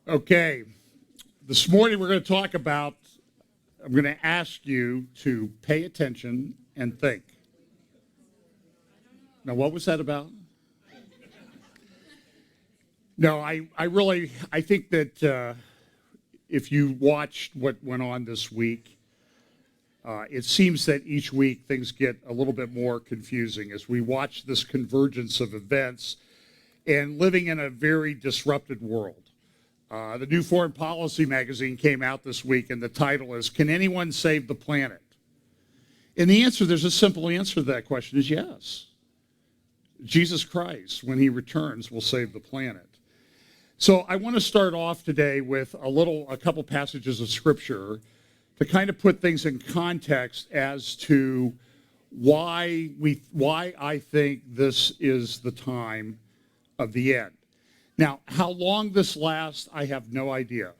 Okay, this morning we're going to talk about, I'm going to ask you to pay attention and think. Now, what was that about? No, I think that if you watched what went on this week, it seems that each week things get a little bit more confusing as we watch this convergence of events and living in a very disrupted world. The new Foreign Policy magazine came out this week, and the title is, "Can Anyone Save the Planet?" And the answer, there's a simple answer to that question, is yes. Jesus Christ, when he returns, will save the planet. So I want to start off today with a couple passages of Scripture to kind of put things in context as to why I think this is the time of the end. Now, how long this lasts, I have no idea.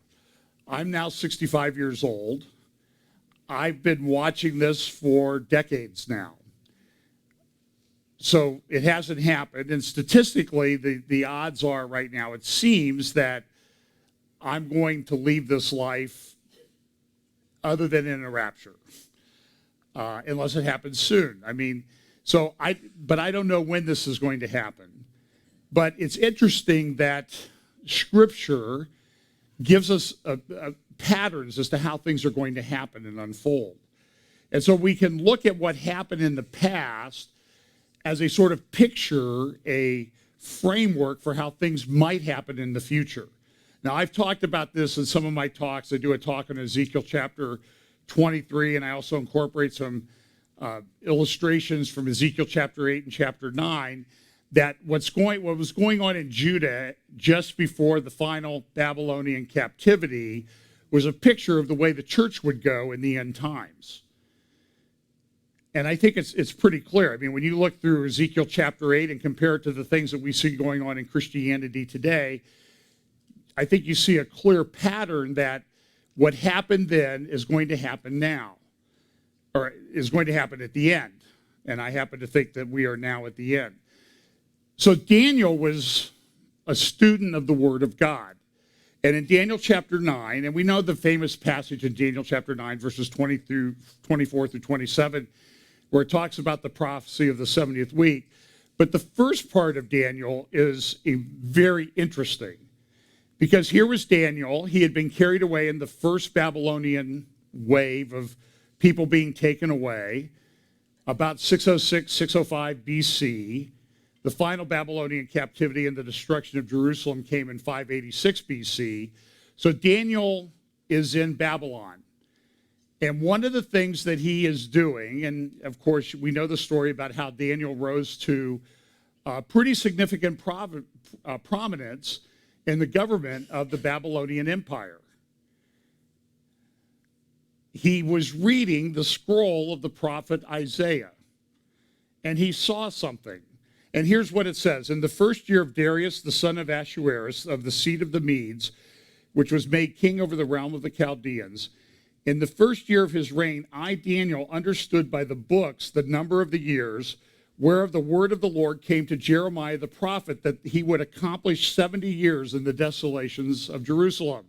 I'm now 65 years old. I've been watching this for decades now. So it hasn't happened. And statistically, the odds are right now, it seems that I'm going to leave this life other than in a rapture, unless it happens soon. But I don't know when this is going to happen. But it's interesting that Scripture gives us patterns as to how things are going to happen and unfold. And so we can look at what happened in the past as a sort of picture, a framework for how things might happen in the future. Now, I've talked about this in some of my talks. I do a talk on Ezekiel chapter 23, and I also incorporate some illustrations from Ezekiel chapter 8 and chapter 9, that what was going on in Judah just before the final Babylonian captivity was a picture of the way the church would go in the end times. And I think it's pretty clear. I mean, when you look through Ezekiel chapter 8 and compare it to the things that we see going on in Christianity today, I think you see a clear pattern that what happened then is going to happen now, or is going to happen at the end. And I happen to think that we are now at the end. So Daniel was a student of the Word of God. And in Daniel chapter 9, and we know the famous passage in Daniel chapter 9, verses 24 through 27, where it talks about the prophecy of the 70th week. But the first part of Daniel is very interesting, because here was Daniel. He had been carried away in the first Babylonian wave of people being taken away, about 606, 605 BC. The final Babylonian captivity and the destruction of Jerusalem came in 586 BC. So Daniel is in Babylon. And one of the things that he is doing, and of course we know the story about how Daniel rose to pretty significant prominence in the government of the Babylonian Empire. He was reading the scroll of the prophet Isaiah, and he saw something. And here's what it says. In the first year of Darius, the son of Ahasuerus, of the seed of the Medes, which was made king over the realm of the Chaldeans, in the first year of his reign, I, Daniel, understood by the books the number of the years, whereof the word of the Lord came to Jeremiah the prophet, that he would accomplish 70 years in the desolations of Jerusalem.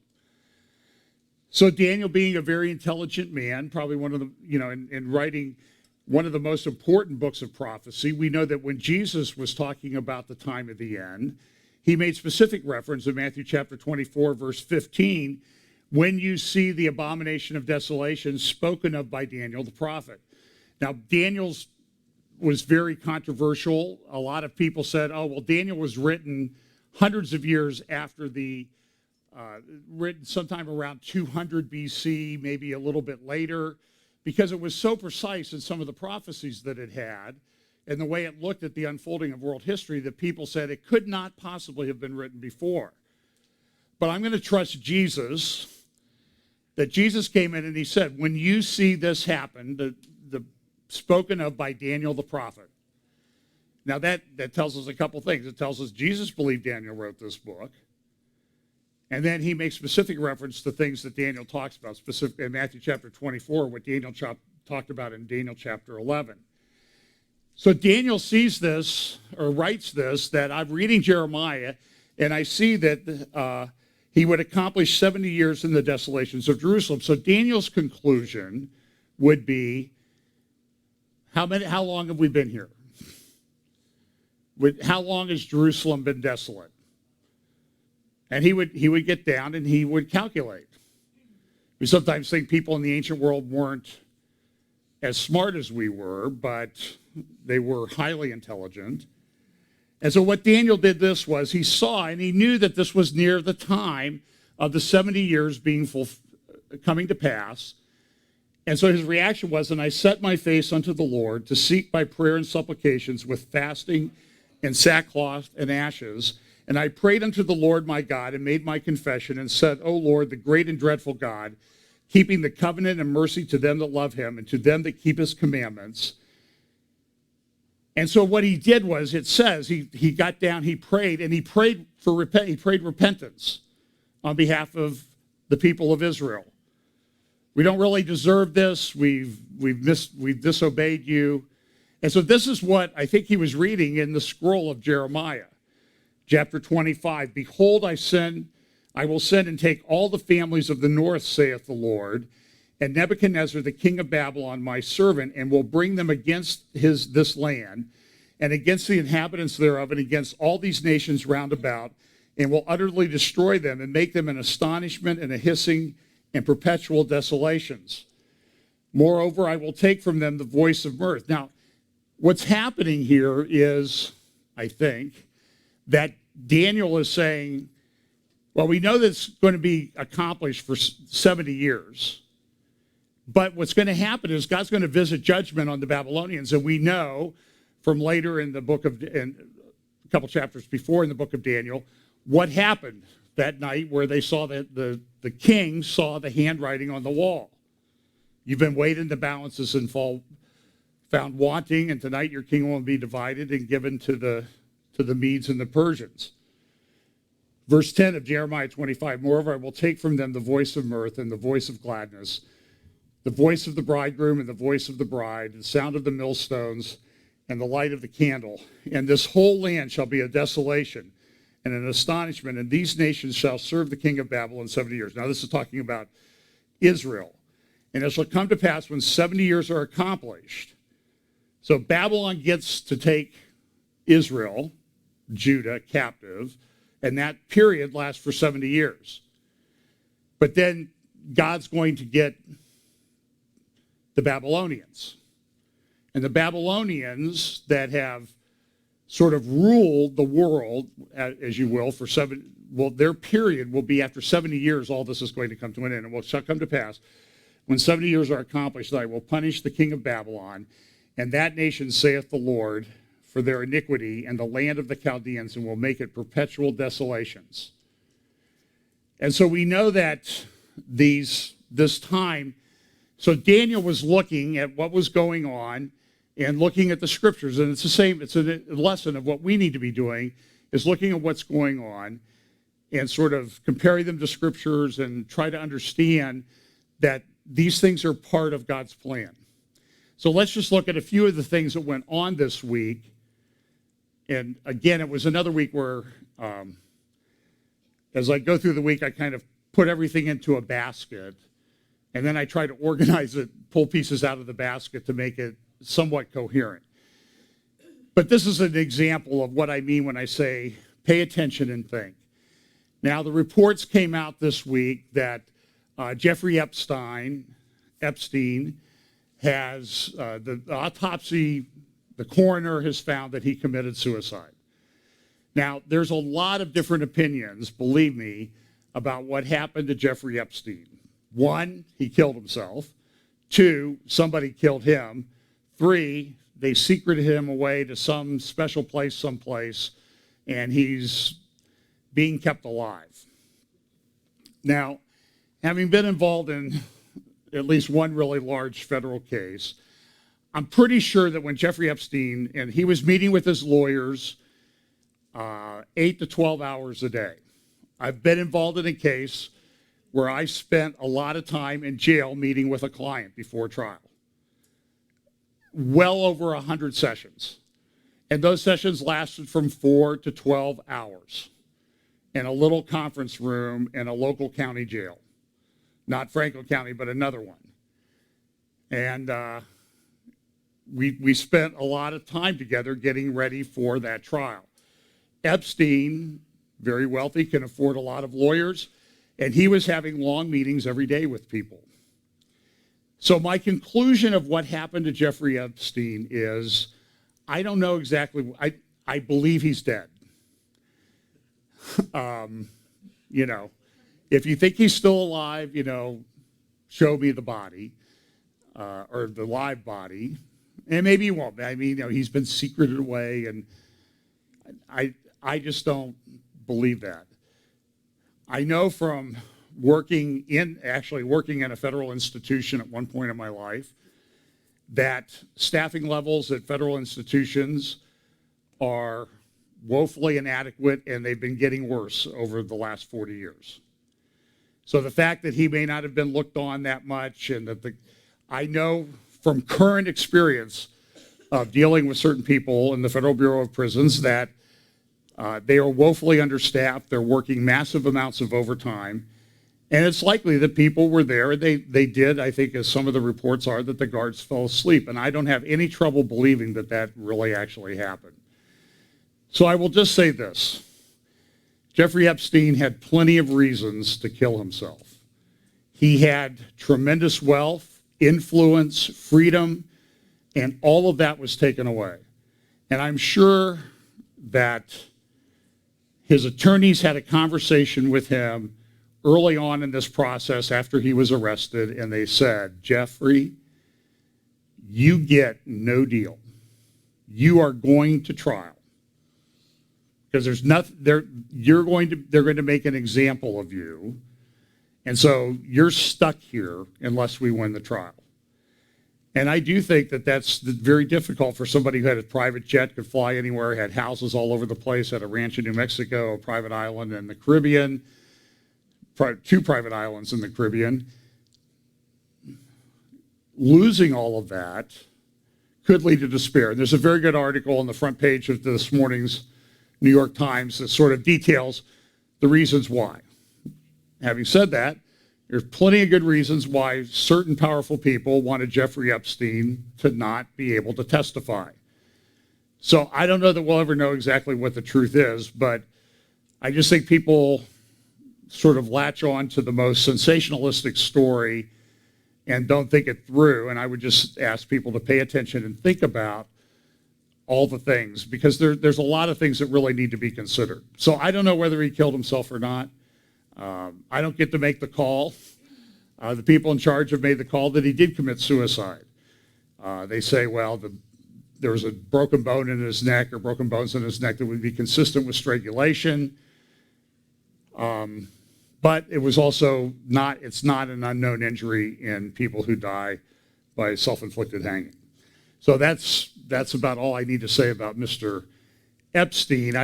So Daniel, being a very intelligent man, probably one of the, in writing one of the most important books of prophecy, we know that when Jesus was talking about the time of the end, he made specific reference in Matthew chapter 24, verse 15, when you see the abomination of desolation spoken of by Daniel the prophet. Now, Daniel's was very controversial. A lot of people said, oh, well, Daniel was written hundreds of years after written sometime around 200 BC, maybe a little bit later, because it was so precise in some of the prophecies that it had and the way it looked at the unfolding of world history that people said it could not possibly have been written before. But I'm going to trust Jesus, that Jesus came in and he said, when you see this happen, the spoken of by Daniel the prophet. Now that tells us a couple things. It tells us Jesus believed Daniel wrote this book. And then he makes specific reference to things that Daniel talks about, specifically in Matthew chapter 24, what Daniel talked about in Daniel chapter 11. So Daniel sees this, or writes this, that I'm reading Jeremiah, and I see that he would accomplish 70 years in the desolations of Jerusalem. So Daniel's conclusion would be, how long have we been here? How long has Jerusalem been desolate? And he would get down and he would calculate. We sometimes think people in the ancient world weren't as smart as we were, but they were highly intelligent. And so what Daniel did this was he saw and he knew that this was near the time of the 70 years being coming to pass. And so his reaction was, and I set my face unto the Lord to seek by prayer and supplications with fasting and sackcloth and ashes. And I prayed unto the Lord my God and made my confession and said, O Lord, the great and dreadful God, keeping the covenant and mercy to them that love him and to them that keep his commandments. And so what he did was, it says, he got down, he prayed, and he prayed repentance on behalf of the people of Israel. We don't really deserve this. We've disobeyed you. And so this is what I think he was reading in the scroll of Jeremiah, chapter 25. Behold, I will send and take all the families of the north, saith the Lord, and Nebuchadnezzar, the king of Babylon, my servant, and will bring them against this land, and against the inhabitants thereof, and against all these nations round about, and will utterly destroy them, and make them an astonishment and a hissing and perpetual desolations. Moreover, I will take from them the voice of mirth. Now, what's happening here is, I think, that Daniel is saying, well, we know that's going to be accomplished for 70 years. But what's going to happen is God's going to visit judgment on the Babylonians. And we know from later in the book of, and a couple chapters before in the book of Daniel, what happened that night where they saw that the king saw the handwriting on the wall. You've been weighed in the balances and found wanting, and tonight your kingdom will be divided and given to the Medes and the Persians. Verse 10 of Jeremiah 25, moreover, I will take from them the voice of mirth and the voice of gladness, the voice of the bridegroom and the voice of the bride, the sound of the millstones and the light of the candle. And this whole land shall be a desolation and an astonishment, and these nations shall serve the king of Babylon 70 years. Now this is talking about Israel. And it shall come to pass when 70 years are accomplished. So Babylon gets to take Israel, Judah, captive, and that period lasts for 70 years. But then God's going to get the Babylonians. And the Babylonians that have sort of ruled the world, as you will, for their period will be after 70 years, all this is going to come to an end. And it shall come to pass, when 70 years are accomplished, that I will punish the king of Babylon, and that nation, saith the Lord, for their iniquity, and the land of the Chaldeans, and will make it perpetual desolations. And so we know that this time, so Daniel was looking at what was going on and looking at the scriptures, and it's the same, it's a lesson of what we need to be doing, is looking at what's going on and sort of comparing them to scriptures and try to understand that these things are part of God's plan. So let's just look at a few of the things that went on this week. And again, it was another week where, as I go through the week, I kind of put everything into a basket, and then I try to organize it, pull pieces out of the basket to make it somewhat coherent. But this is an example of what I mean when I say pay attention and think. Now, the reports came out this week that Jeffrey Epstein has the autopsy, the coroner has found that he committed suicide. Now, there's a lot of different opinions, believe me, about what happened to Jeffrey Epstein. One, he killed himself. Two, somebody killed him. Three, they secreted him away to some special place someplace, and he's being kept alive. Now, having been involved in at least one really large federal case, I'm pretty sure that when Jeffrey Epstein, and he was meeting with his lawyers 8 to 12 hours a day, I've been involved in a case where I spent a lot of time in jail meeting with a client before trial. Well over 100 sessions. And those sessions lasted from 4 to 12 hours in a little conference room in a local county jail. Not Franklin County, but another one. And we spent a lot of time together getting ready for that trial. Epstein, very wealthy, can afford a lot of lawyers, and he was having long meetings every day with people. So my conclusion of what happened to Jeffrey Epstein is, I don't know exactly, I believe he's dead. You know, if you think he's still alive, you know, show me the body, or the live body, and maybe he won't. I mean, you know, he's been secreted away, and I just don't believe that. I know from working in a federal institution at one point in my life that staffing levels at federal institutions are woefully inadequate, and they've been getting worse over the last 40 years. So the fact that he may not have been looked on that much, and that I know from current experience of dealing with certain people in the Federal Bureau of Prisons that they are woefully understaffed. They're working massive amounts of overtime. And it's likely that people were there. They did, I think, as some of the reports are, that the guards fell asleep. And I don't have any trouble believing that that really actually happened. So I will just say this. Jeffrey Epstein had plenty of reasons to kill himself. He had tremendous wealth, influence, freedom, and all of that was taken away. And I'm sure that his attorneys had a conversation with him early on in this process after he was arrested, and they said, Jeffrey, you get no deal. You are going to trial. Because there's nothing, they're going to make an example of you. And so you're stuck here unless we win the trial. And I do think that that's very difficult for somebody who had a private jet, could fly anywhere, had houses all over the place, had a ranch in New Mexico, a private island in the Caribbean, 2 private islands in the Caribbean. Losing all of that could lead to despair. And there's a very good article on the front page of this morning's New York Times that sort of details the reasons why. Having said that, there's plenty of good reasons why certain powerful people wanted Jeffrey Epstein to not be able to testify. So I don't know that we'll ever know exactly what the truth is, but I just think people sort of latch on to the most sensationalistic story and don't think it through. And I would just ask people to pay attention and think about all the things, because there's a lot of things that really need to be considered. So I don't know whether he killed himself or not. I don't get to make the call. The people in charge have made the call that he did commit suicide. They say, well, there was a broken bone in his neck or broken bones in his neck that would be consistent with strangulation. But it was also it's not an unknown injury in people who die by self-inflicted hanging. So that's about all I need to say about Mr. Epstein.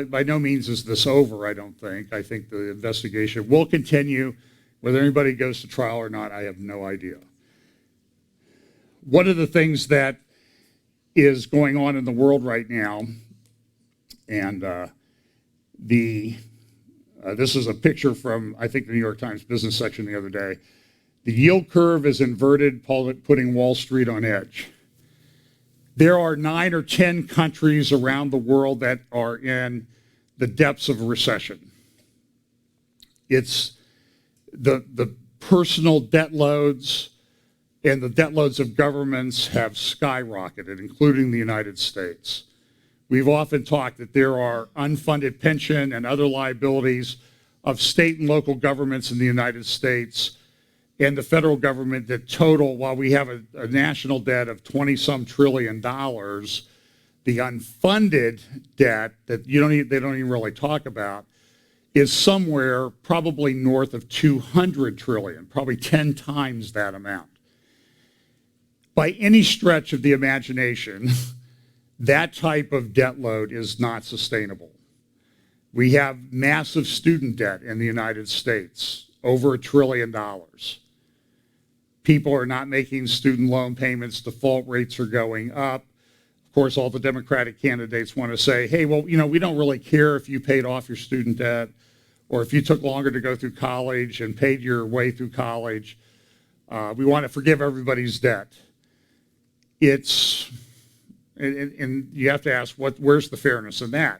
By no means is this over, I don't think. I think the investigation will continue. Whether anybody goes to trial or not, I have no idea. One of the things that is going on in the world right now, and this is a picture from, I think, the New York Times business section the other day. The yield curve is inverted, putting Wall Street on edge. There are 9 or 10 countries around the world that are in the depths of a recession. It's the personal debt loads and the debt loads of governments have skyrocketed, including the United States. We've often talked that there are unfunded pension and other liabilities of state and local governments in the United States and the federal government that total, while we have a national debt of 20-some trillion dollars, the unfunded debt that they don't even really talk about is somewhere probably north of 200 trillion, probably 10 times that amount. By any stretch of the imagination, that type of debt load is not sustainable. We have massive student debt in the United States, over $1 trillion. People are not making student loan payments. Default rates are going up. Of course, all the Democratic candidates want to say, hey, well, we don't really care if you paid off your student debt or if you took longer to go through college and paid your way through college. We want to forgive everybody's debt. And you have to ask, where's the fairness in that?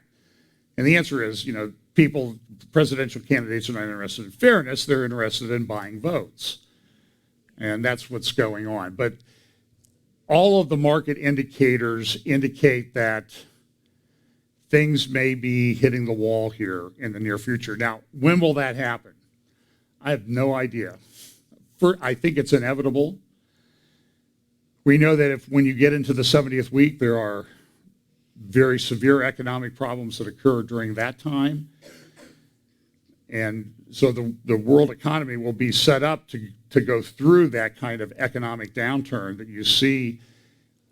And the answer is, presidential candidates are not interested in fairness, they're interested in buying votes. And that's what's going on. But all of the market indicators indicate that things may be hitting the wall here in the near future. Now, when will that happen? I have no idea. I think it's inevitable. We know that when you get into the 70th week, there are very severe economic problems that occur during that time. And so the world economy will be set up to go through that kind of economic downturn that you see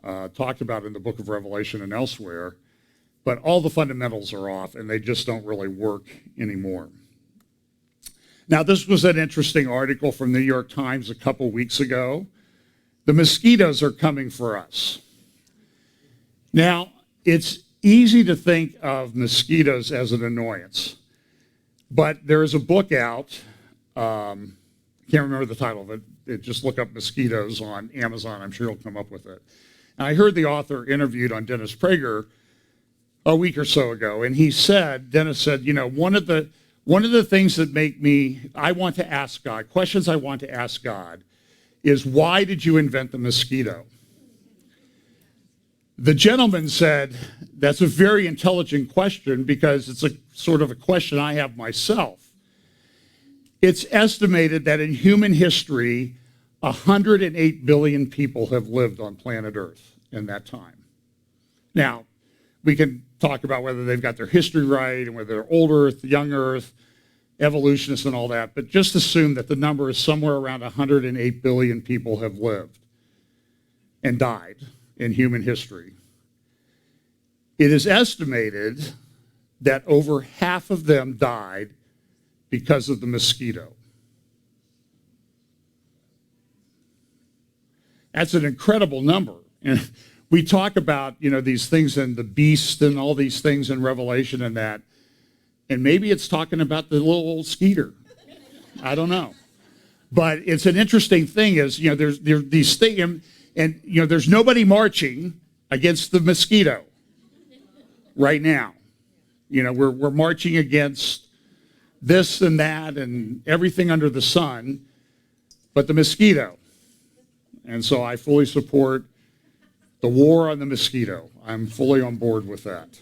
talked about in the book of Revelation and elsewhere. But all the fundamentals are off, and they just don't really work anymore. Now, this was an interesting article from the New York Times a couple weeks ago. The mosquitoes are coming for us. Now, it's easy to think of mosquitoes as an annoyance, but there is a book out, can't remember the title of it, just look up mosquitoes on Amazon, I'm sure you'll come up with it. And I heard the author interviewed on Dennis Prager a week or so ago, and Dennis said, one of the things that I want to ask God, questions I want to ask God, is why did you invent the mosquito? The gentleman said, that's a very intelligent question because it's a sort of a question I have myself. It's estimated that in human history, 108 billion people have lived on planet Earth in that time. Now, we can talk about whether they've got their history right and whether they're old Earth, young Earth, evolutionists and all that, but just assume that the number is somewhere around 108 billion people have lived and died in human history. It is estimated that over half of them died because of the mosquito. That's an incredible number. And we talk about, these things in the beast and all these things in Revelation and that, and maybe it's talking about the little old skeeter. I don't know. But it's an interesting thing is, there's these things, and there's nobody marching against the mosquito right now. We're marching against this and that and everything under the sun, but the mosquito. And so I fully support the war on the mosquito. I'm fully on board with that.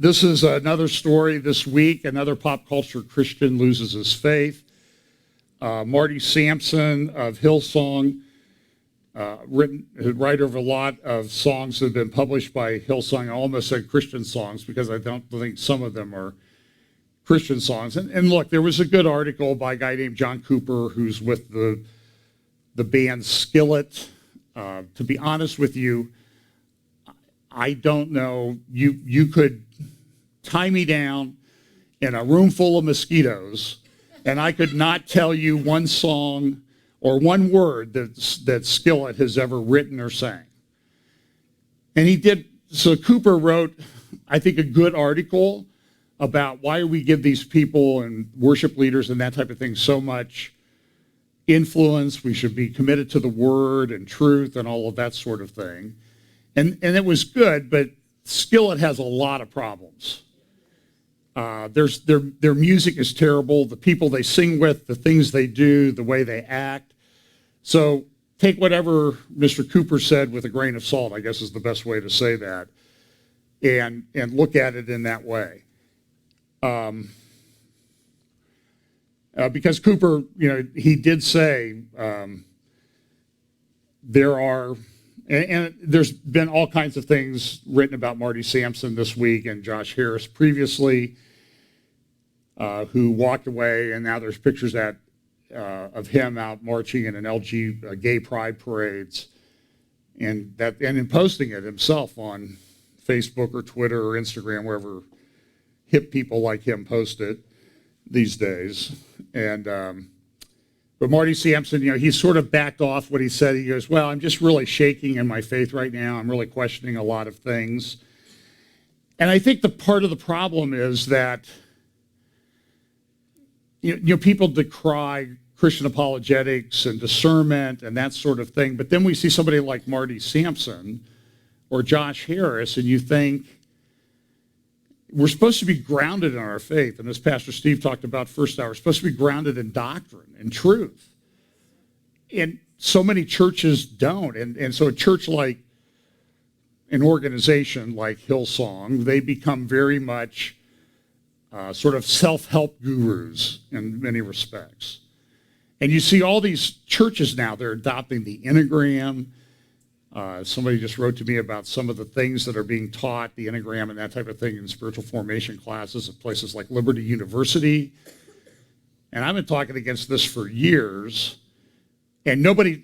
This is another story this week. Another pop culture Christian loses his faith. Marty Sampson of Hillsong, writer of a lot of songs that have been published by Hillsong. I almost said Christian songs because I don't think some of them are Christian songs. And look, there was a good article by a guy named John Cooper who's with the band Skillet. To be honest with you, I don't know. You could tie me down in a room full of mosquitoes, and I could not tell you one song or one word that Skillet has ever written or sang. And he did. So Cooper wrote, I think, a good article about why we give these people and worship leaders and that type of thing so much influence. We should be committed to the word and truth and all of that sort of thing. And it was good, but Skillet has a lot of problems. Their music is terrible. The people they sing with, the things they do, the way they act. So take whatever Mr. Cooper said with a grain of salt, I guess is the best way to say that, and look at it in that way. Because Cooper, he did say there are, and there's been all kinds of things written about Marty Sampson this week and Josh Harris previously, who walked away, and now there's pictures of him out marching in gay pride parades, and in posting it himself on Facebook or Twitter or Instagram, wherever hip people like him post it these days. And but Marty Sampson, he sort of backed off what he said. He goes, well, I'm just really shaking in my faith right now. I'm really questioning a lot of things. And I think the part of the problem is that people decry Christian apologetics and discernment and that sort of thing, but then we see somebody like Marty Sampson or Josh Harris, and you think, we're supposed to be grounded in our faith. And as Pastor Steve talked about first hour, we're supposed to be grounded in doctrine and truth. And so many churches don't. And so a church like an organization like Hillsong, they become very much sort of self-help gurus in many respects. And you see all these churches now, they're adopting the Enneagram. Somebody just wrote to me about some of the things that are being taught, the Enneagram and that type of thing in spiritual formation classes at places like Liberty University. And I've been talking against this for years. And nobody,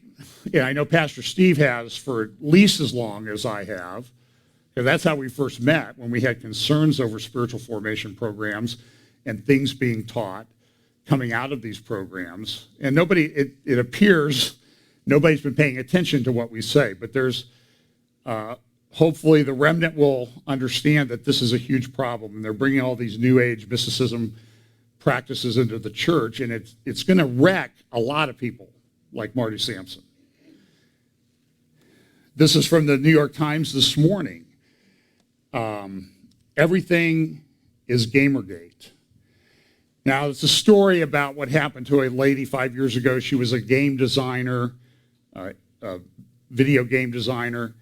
I know Pastor Steve has for at least as long as I have, because that's how we first met, when we had concerns over spiritual formation programs and things being taught coming out of these programs. And it appears nobody's been paying attention to what we say, but there's hopefully the remnant will understand that this is a huge problem, and they're bringing all these new age mysticism practices into the church, and it's going to wreck a lot of people like Marty Sampson. This is from the New York Times this morning. Everything is Gamergate. Now, it's a story about what happened to a lady 5 years ago. She was a game designer, a video game designer,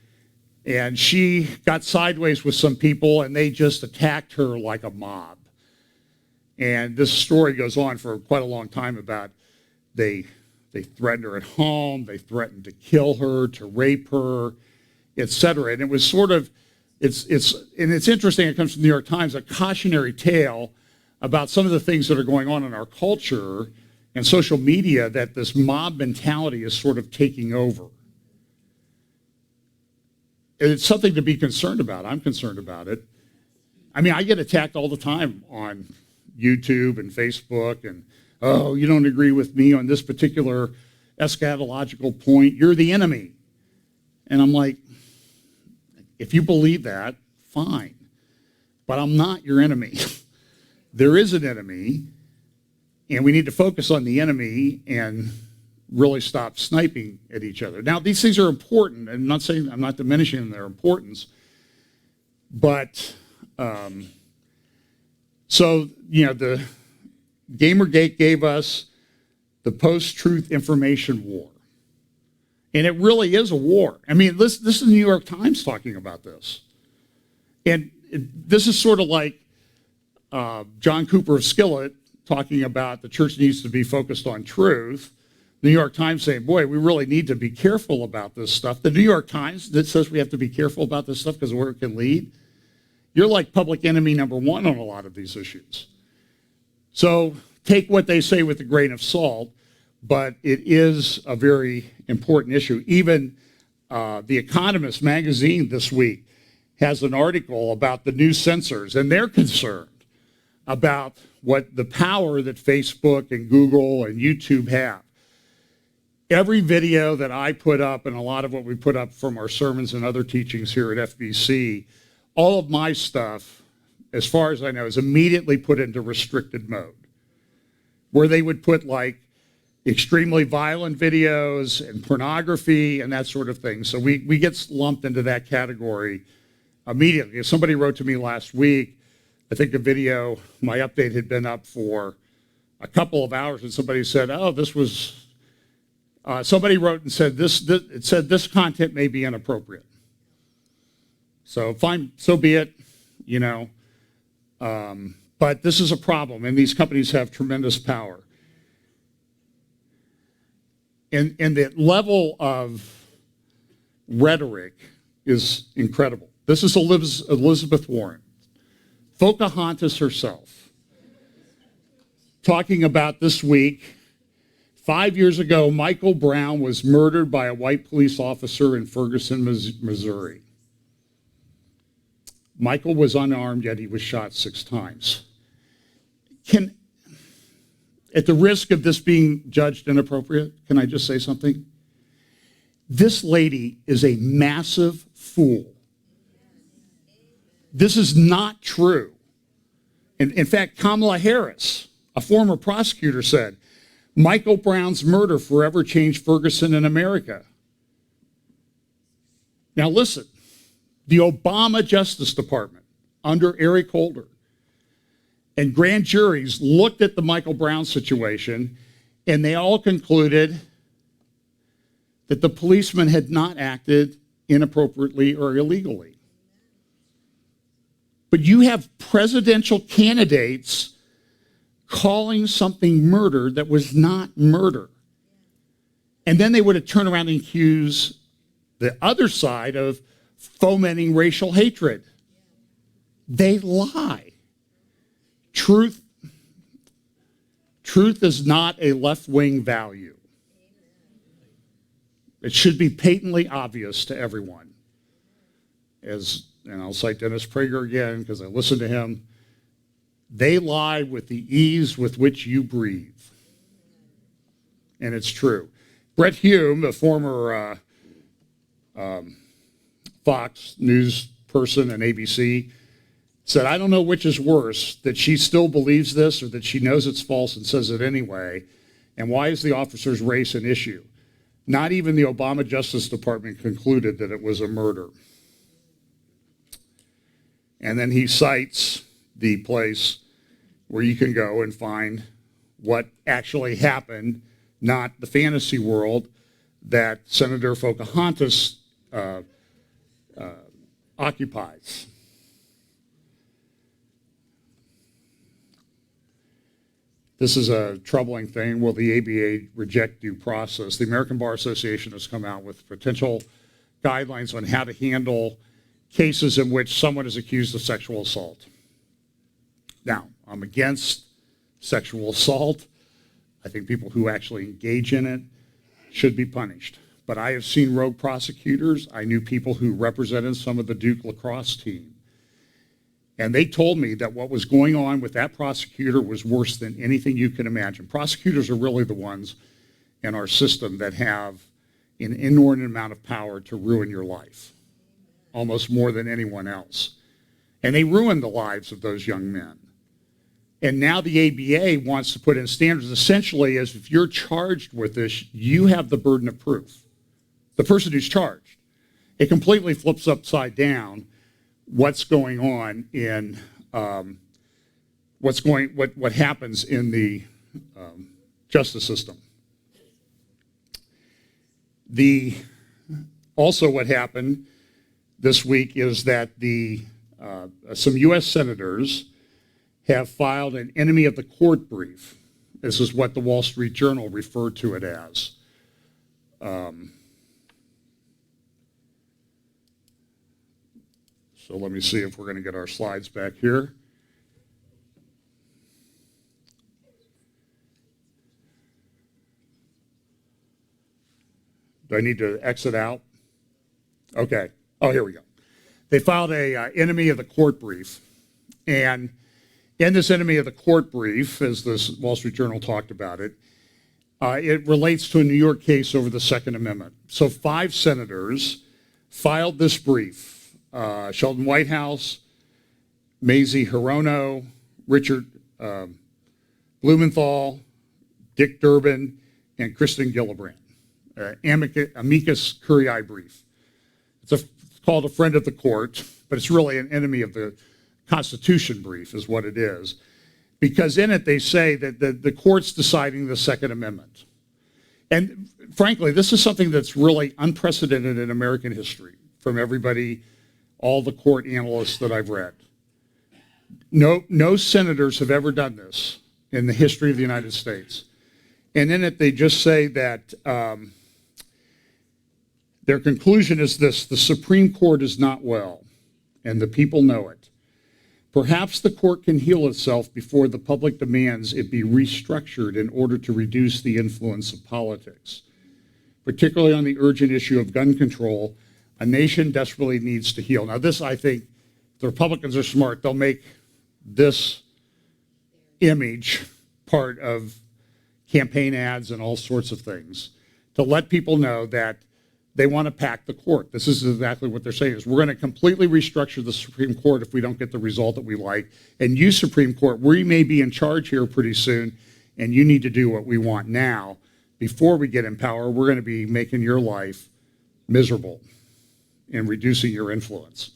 and she got sideways with some people, and they just attacked her like a mob. And this story goes on for quite a long time about they threatened her at home, they threatened to kill her, to rape her, etc. And it was sort of, it's interesting, it comes from the New York Times, a cautionary tale about some of the things that are going on in our culture and social media, that this mob mentality is sort of taking over. It's something to be concerned about. I'm concerned about it. I mean, I get attacked all the time on YouTube and Facebook, and, oh, you don't agree with me on this particular eschatological point, you're the enemy. And I'm like, if you believe that, fine. But I'm not your enemy. There is an enemy, and we need to focus on the enemy and really stop sniping at each other. Now, these things are important, and I'm not diminishing their importance, but so, the Gamergate gave us the post-truth information war. And it really is a war. I mean, this is the New York Times talking about this. And this is sort of like John Cooper of Skillet talking about the church needs to be focused on truth. The New York Times saying, boy, we really need to be careful about this stuff. The New York Times that says we have to be careful about this stuff because of where it can lead. You're like public enemy number one on a lot of these issues. So take what they say with a grain of salt, but it is a very important issue. Even The Economist magazine this week has an article about the new censors, and they're concerned about what the power that Facebook and Google and YouTube have. Every video that I put up, and a lot of what we put up from our sermons and other teachings here at FBC, all of my stuff, as far as I know, is immediately put into restricted mode, where they would put like extremely violent videos and pornography and that sort of thing. So we get lumped into that category immediately. If somebody wrote to me last week, I think the video, my update had been up for a couple of hours, and somebody said, oh, this was, somebody wrote and said, it said this content may be inappropriate. So fine, so be it, but this is a problem, and these companies have tremendous power. And the level of rhetoric is incredible. This is Elizabeth Warren, Pocahontas herself, talking about this week. 5 years ago, Michael Brown was murdered by a white police officer in Ferguson, Missouri. Michael was unarmed, yet he was shot 6 times. At the risk of this being judged inappropriate, can I just say something? This lady is a massive fool. This is not true. In fact, Kamala Harris, a former prosecutor, said, Michael Brown's murder forever changed Ferguson in America. Now listen, the Obama Justice Department under Eric Holder and grand juries looked at the Michael Brown situation, and they all concluded that the policeman had not acted inappropriately or illegally. But you have presidential candidates calling something murder that was not murder. And then they would have turned around and accused the other side of fomenting racial hatred. They lie. Truth is not a left-wing value. It should be patently obvious to everyone. And I'll cite Dennis Prager again because I listened to him. They lie with the ease with which you breathe. And it's true. Brett Hume, a former Fox News person and ABC, said, I don't know which is worse, that she still believes this or that she knows it's false and says it anyway. And why is the officer's race an issue? Not even the Obama Justice Department concluded that it was a murder. And then he cites the place where you can go and find what actually happened, not the fantasy world that Senator Pocahontas occupies. This is a troubling thing. Will the ABA reject due process? The American Bar Association has come out with potential guidelines on how to handle cases in which someone is accused of sexual assault. Now, I'm against sexual assault. I think people who actually engage in it should be punished. But I have seen rogue prosecutors. I knew people who represented some of the Duke lacrosse team. And they told me that what was going on with that prosecutor was worse than anything you can imagine. Prosecutors are really the ones in our system that have an inordinate amount of power to ruin your life, almost more than anyone else. And they ruined the lives of those young men. And now the ABA wants to put in standards essentially as if you're charged with this, you have the burden of proof. The person who's charged. It completely flips upside down what's going on in what happens in the justice system. Also what happened this week is that some U.S. senators have filed an enemy of the court brief. This is what the Wall Street Journal referred to it as. So let me see if we're going to get our slides back here. Do I need to exit out? Okay. Oh, here we go. They filed a enemy of the court brief. And in this enemy of the court brief, as this Wall Street Journal talked about it, it relates to a New York case over the Second Amendment. So 5 senators filed this brief. Sheldon Whitehouse, Mazie Hirono, Richard Blumenthal, Dick Durbin, and Kristen Gillibrand. Amicus curiae brief. It's called a friend of the court, but it's really an enemy of the Constitution brief is what it is. Because in it they say that the court's deciding the Second Amendment. And frankly, this is something that's really unprecedented in American history from everybody, all the court analysts that I've read. No senators have ever done this in the history of the United States. And in it they just say that their conclusion is this: the Supreme Court is not well, and the people know it. Perhaps the court can heal itself before the public demands it be restructured in order to reduce the influence of politics. Particularly on the urgent issue of gun control, a nation desperately needs to heal. Now this, I think, the Republicans are smart. They'll make this image part of campaign ads and all sorts of things to let people know that they want to pack the court. This is exactly what they're saying, is we're going to completely restructure the Supreme Court if we don't get the result that we like. And you, Supreme Court, we may be in charge here pretty soon, and you need to do what we want now. Before we get in power, we're going to be making your life miserable and reducing your influence.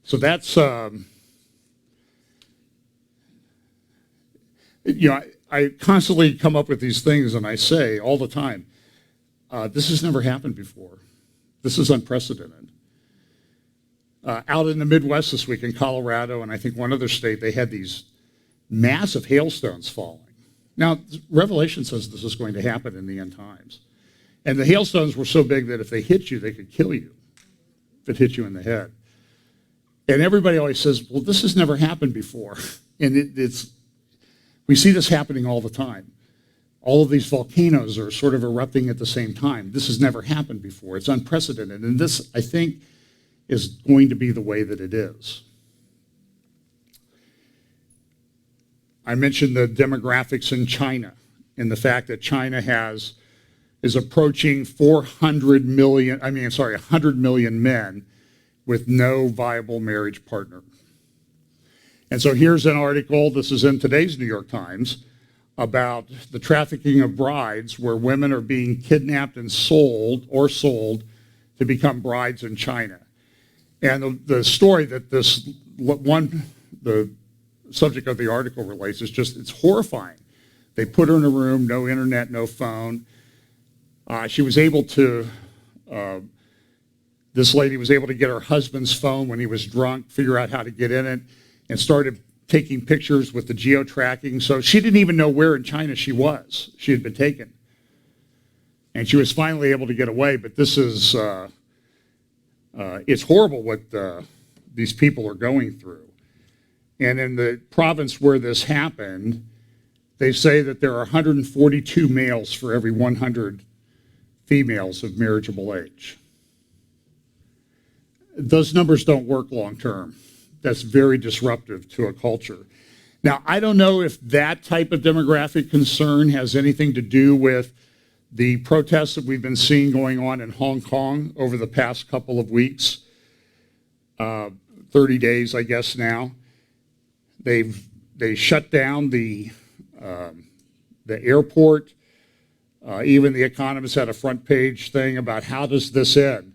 So that's, I constantly come up with these things, and I say all the time, this has never happened before. This is unprecedented. Out in the Midwest this week in Colorado, and I think one other state, they had these massive hailstones falling. Now, Revelation says this is going to happen in the end times. And the hailstones were so big that if they hit you, they could kill you if it hit you in the head. And everybody always says, well, this has never happened before. And we see this happening all the time. All of these volcanoes are sort of erupting at the same time. This has never happened before. It's unprecedented. And this, I think, is going to be the way that it is. I mentioned the demographics in China and the fact that China is approaching 100 million men with no viable marriage partner. And so here's an article, this is in today's New York Times, about the trafficking of brides where women are being kidnapped and sold to become brides in China. And the story that the subject of the article relates is just, it's horrifying. They put her in a room, no internet, no phone. She was able to, this lady was able to get her husband's phone when he was drunk, figure out how to get in it, and started taking pictures with the geo-tracking. So she didn't even know where in China she was. She had been taken. And she was finally able to get away, but this is, it's horrible what these people are going through. And in the province where this happened, they say that there are 142 males for every 100 females of marriageable age. Those numbers don't work long term. That's very disruptive to a culture. Now, I don't know if that type of demographic concern has anything to do with the protests that we've been seeing going on in Hong Kong over the past couple of weeks, 30 days, I guess now. They shut down the airport. Even The Economist had a front page thing about how does this end?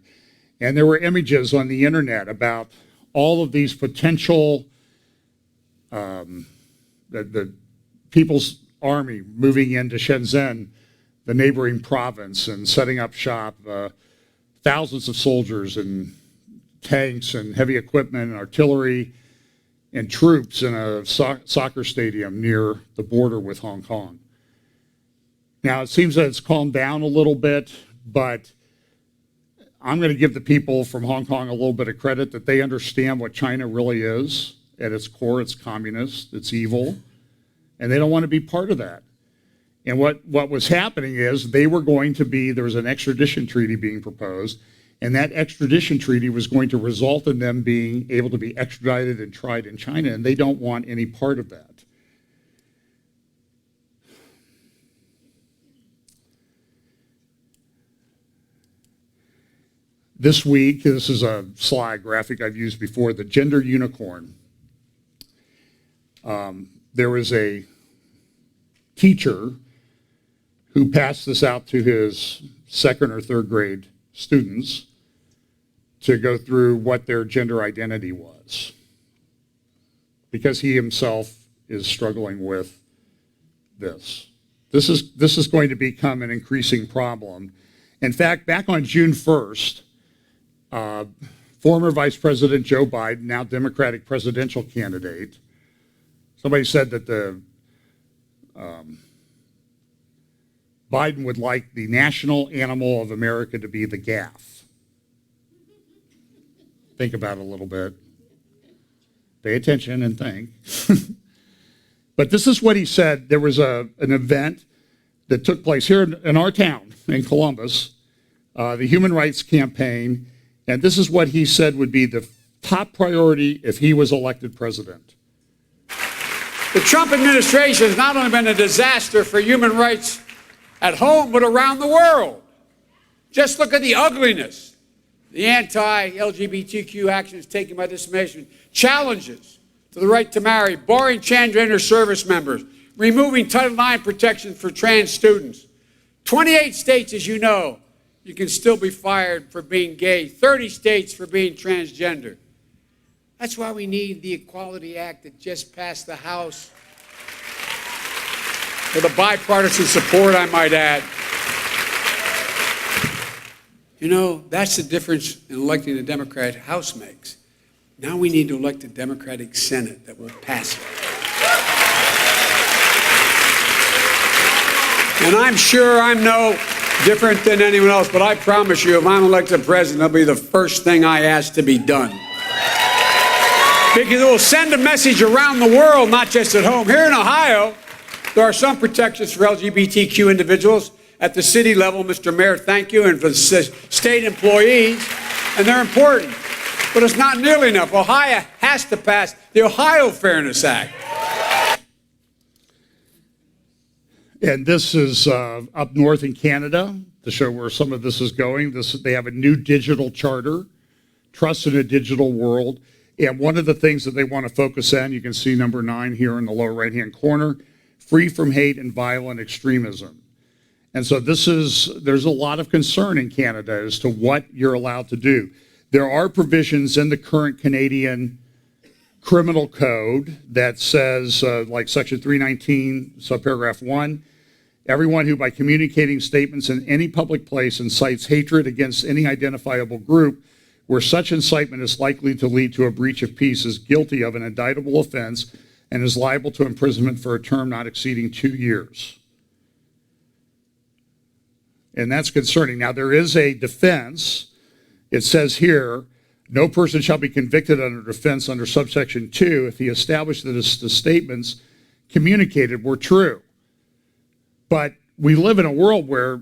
And there were images on the internet about all of these potential, the People's Army moving into Shenzhen, the neighboring province, and setting up shop, thousands of soldiers and tanks and heavy equipment and artillery and troops in a soccer stadium near the border with Hong Kong. Now, it seems that it's calmed down a little bit, but I'm going to give the people from Hong Kong a little bit of credit that they understand what China really is. At its core, it's communist, it's evil, and they don't want to be part of that. And what was happening is there was an extradition treaty being proposed, and that extradition treaty was going to result in them being able to be extradited and tried in China, and they don't want any part of that. This week, this is a slide graphic I've used before, the gender unicorn. There was a teacher who passed this out to his second or third grade students to go through what their gender identity was, because he himself is struggling with this. This is going to become an increasing problem. In fact, back on June 1st, former Vice President Joe Biden, now Democratic presidential candidate, somebody said that Biden would like the national animal of America to be the gaff. Think about it a little bit. Pay attention and think. But this is what he said. There was an event that took place here in our town, in Columbus, the Human Rights Campaign, and this is what he said would be the top priority if he was elected president? The Trump administration has not only been a disaster for human rights at home, but around the world. Just look at the ugliness, the anti-LGBTQ actions taken by this administration, challenges to the right to marry, barring transgender service members, removing Title IX protection for trans students. 28 states, as you know, you can still be fired for being gay, 30 states for being transgender. That's why we need the Equality Act that just passed the House, with a bipartisan support, I might add. You know, that's the difference in electing a Democrat House makes. Now we need to elect a Democratic Senate that will pass it. And I'm sure I'm no different than anyone else, but I promise you, if I'm elected president, that'll be the first thing I ask to be done. Because it will send a message around the world, not just at home. Here in Ohio, there are some protections for LGBTQ individuals at the city level, Mr. Mayor, thank you, and for the state employees, and they're important. But it's not nearly enough. Ohio has to pass the Ohio Fairness Act. And this is up north in Canada, to show where some of this is going. They have a new digital charter, Trust in a Digital World. And one of the things that they want to focus on, you can see number 9 here in the lower right-hand corner, free from hate and violent extremism. And so there's a lot of concern in Canada as to what you're allowed to do. There are provisions in the current Canadian criminal code that says, like section 319, subparagraph 1, everyone who by communicating statements in any public place incites hatred against any identifiable group where such incitement is likely to lead to a breach of peace is guilty of an indictable offense and is liable to imprisonment for a term not exceeding 2 years. And that's concerning. Now, there is a defense. It says here, no person shall be convicted under defense under subsection 2 if he established that the statements communicated were true. But we live in a world where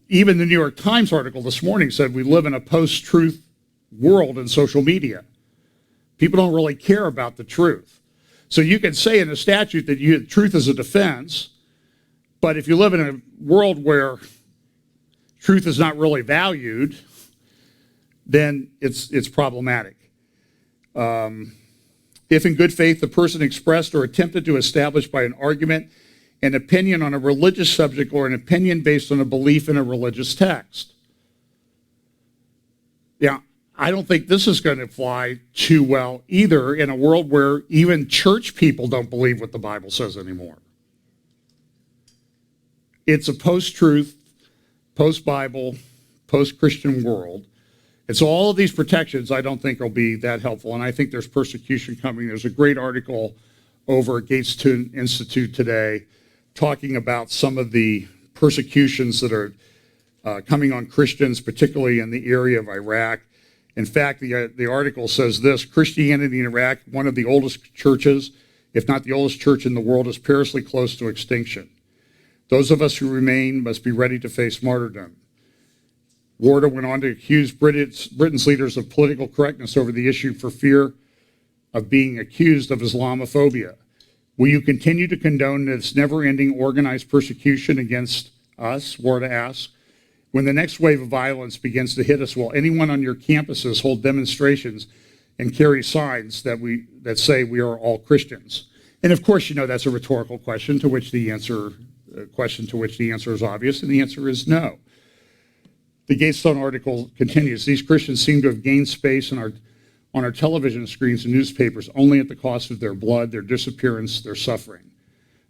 even the New York Times article this morning said we live in a post-truth world in social media. People don't really care about the truth. So you can say in a statute that truth is a defense, but if you live in a world where truth is not really valued, then it's problematic. If in good faith the person expressed or attempted to establish by an argument an opinion on a religious subject or an opinion based on a belief in a religious text. Yeah, I don't think this is going to fly too well either in a world where even church people don't believe what the Bible says anymore. It's a post-truth, post-Bible, post-Christian world. And so all of these protections I don't think will be that helpful. And I think there's persecution coming. There's a great article over at Gates Institute today talking about some of the persecutions that are coming on Christians, particularly in the area of Iraq. In fact, the article says this: Christianity in Iraq, one of the oldest churches, if not the oldest church in the world, is perilously close to extinction. Those of us who remain must be ready to face martyrdom. Warder went on to accuse Britain's leaders of political correctness over the issue for fear of being accused of Islamophobia. Will you continue to condone this never-ending organized persecution against us? Warder asked. When the next wave of violence begins to hit us, will anyone on your campuses hold demonstrations and carry signs that say we are all Christians? And of course, you know that's a rhetorical question to which the answer is obvious, and the answer is no. The Gatestone article continues. These Christians seem to have gained space on our television screens and newspapers only at the cost of their blood, their disappearance, their suffering.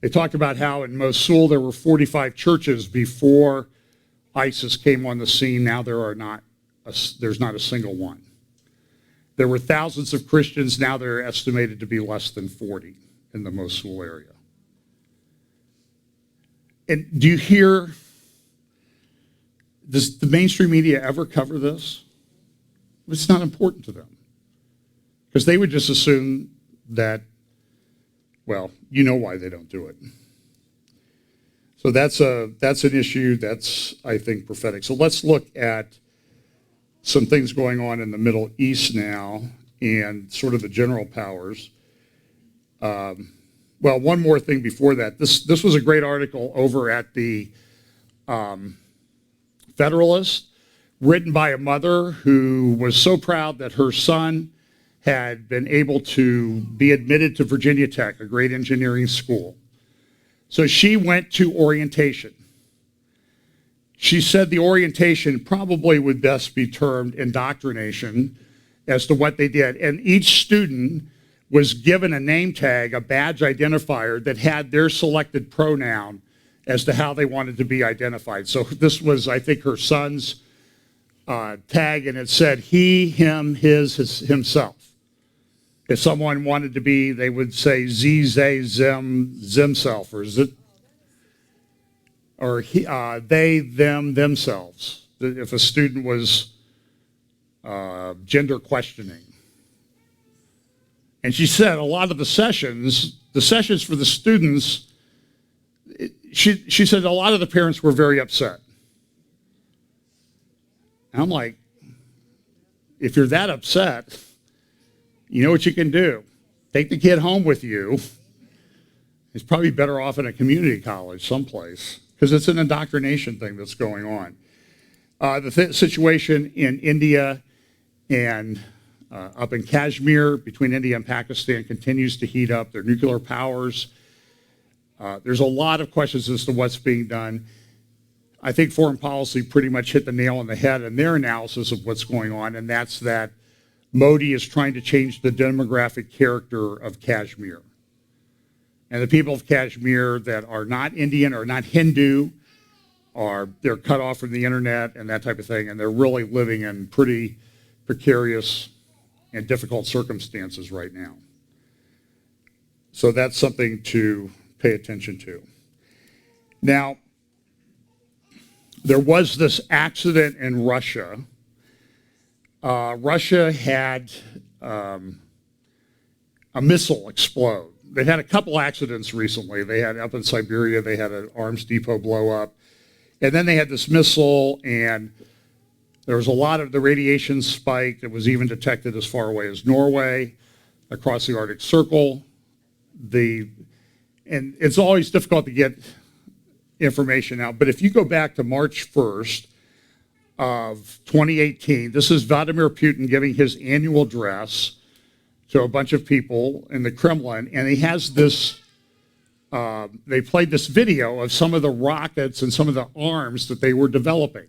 They talked about how in Mosul there were 45 churches before ISIS came on the scene. Now there's not a single one. There were thousands of Christians. Now they're estimated to be less than 40 in the Mosul area. And do you hear, does the mainstream media ever cover this? It's not important to them. Because they would just assume that, well, you know why they don't do it. So that's an issue that's, I think, prophetic. So let's look at some things going on in the Middle East now. and sort of the general powers. Well, one more thing before that. This was a great article over at the Federalist, written by a mother who was so proud that her son had been able to be admitted to Virginia Tech, a great engineering school. So she went to orientation. She said the orientation probably would best be termed indoctrination as to what they did. And each student was given a name tag, a badge identifier that had their selected pronoun as to how they wanted to be identified. So this was, I think, her son's tag, and it said he, him, his, himself. If someone wanted to be, they would say ze, they, zim, zimself, or zit, or he, they, them, themselves. If a student was gender questioning. And she said a lot of the sessions for the students, she said a lot of the parents were very upset. And I'm like, if you're that upset, you know what you can do. Take the kid home with you. He's probably better off in a community college someplace, because it's an indoctrination thing that's going on. The situation in India and up in Kashmir between India and Pakistan continues to heat up. Their nuclear powers. There's a lot of questions as to what's being done. I think foreign policy pretty much hit the nail on the head in their analysis of what's going on, and that's that Modi is trying to change the demographic character of Kashmir. And the people of Kashmir that are not Indian or not Hindu, they're cut off from the internet and that type of thing, and they're really living in pretty precarious and difficult circumstances right now. So that's something to pay attention to. Now, there was this accident in Russia. Russia had a missile explode. They had a couple accidents recently. They had up in Siberia, they had an arms depot blow up. And then they had this missile, and there was a lot of the radiation spiked. It was even detected as far away as Norway, across the Arctic Circle. And it's always difficult to get information out, but if you go back to March 1st of 2018, this is Vladimir Putin giving his annual address to a bunch of people in the Kremlin, and he has this, they played this video of some of the rockets and some of the arms that they were developing.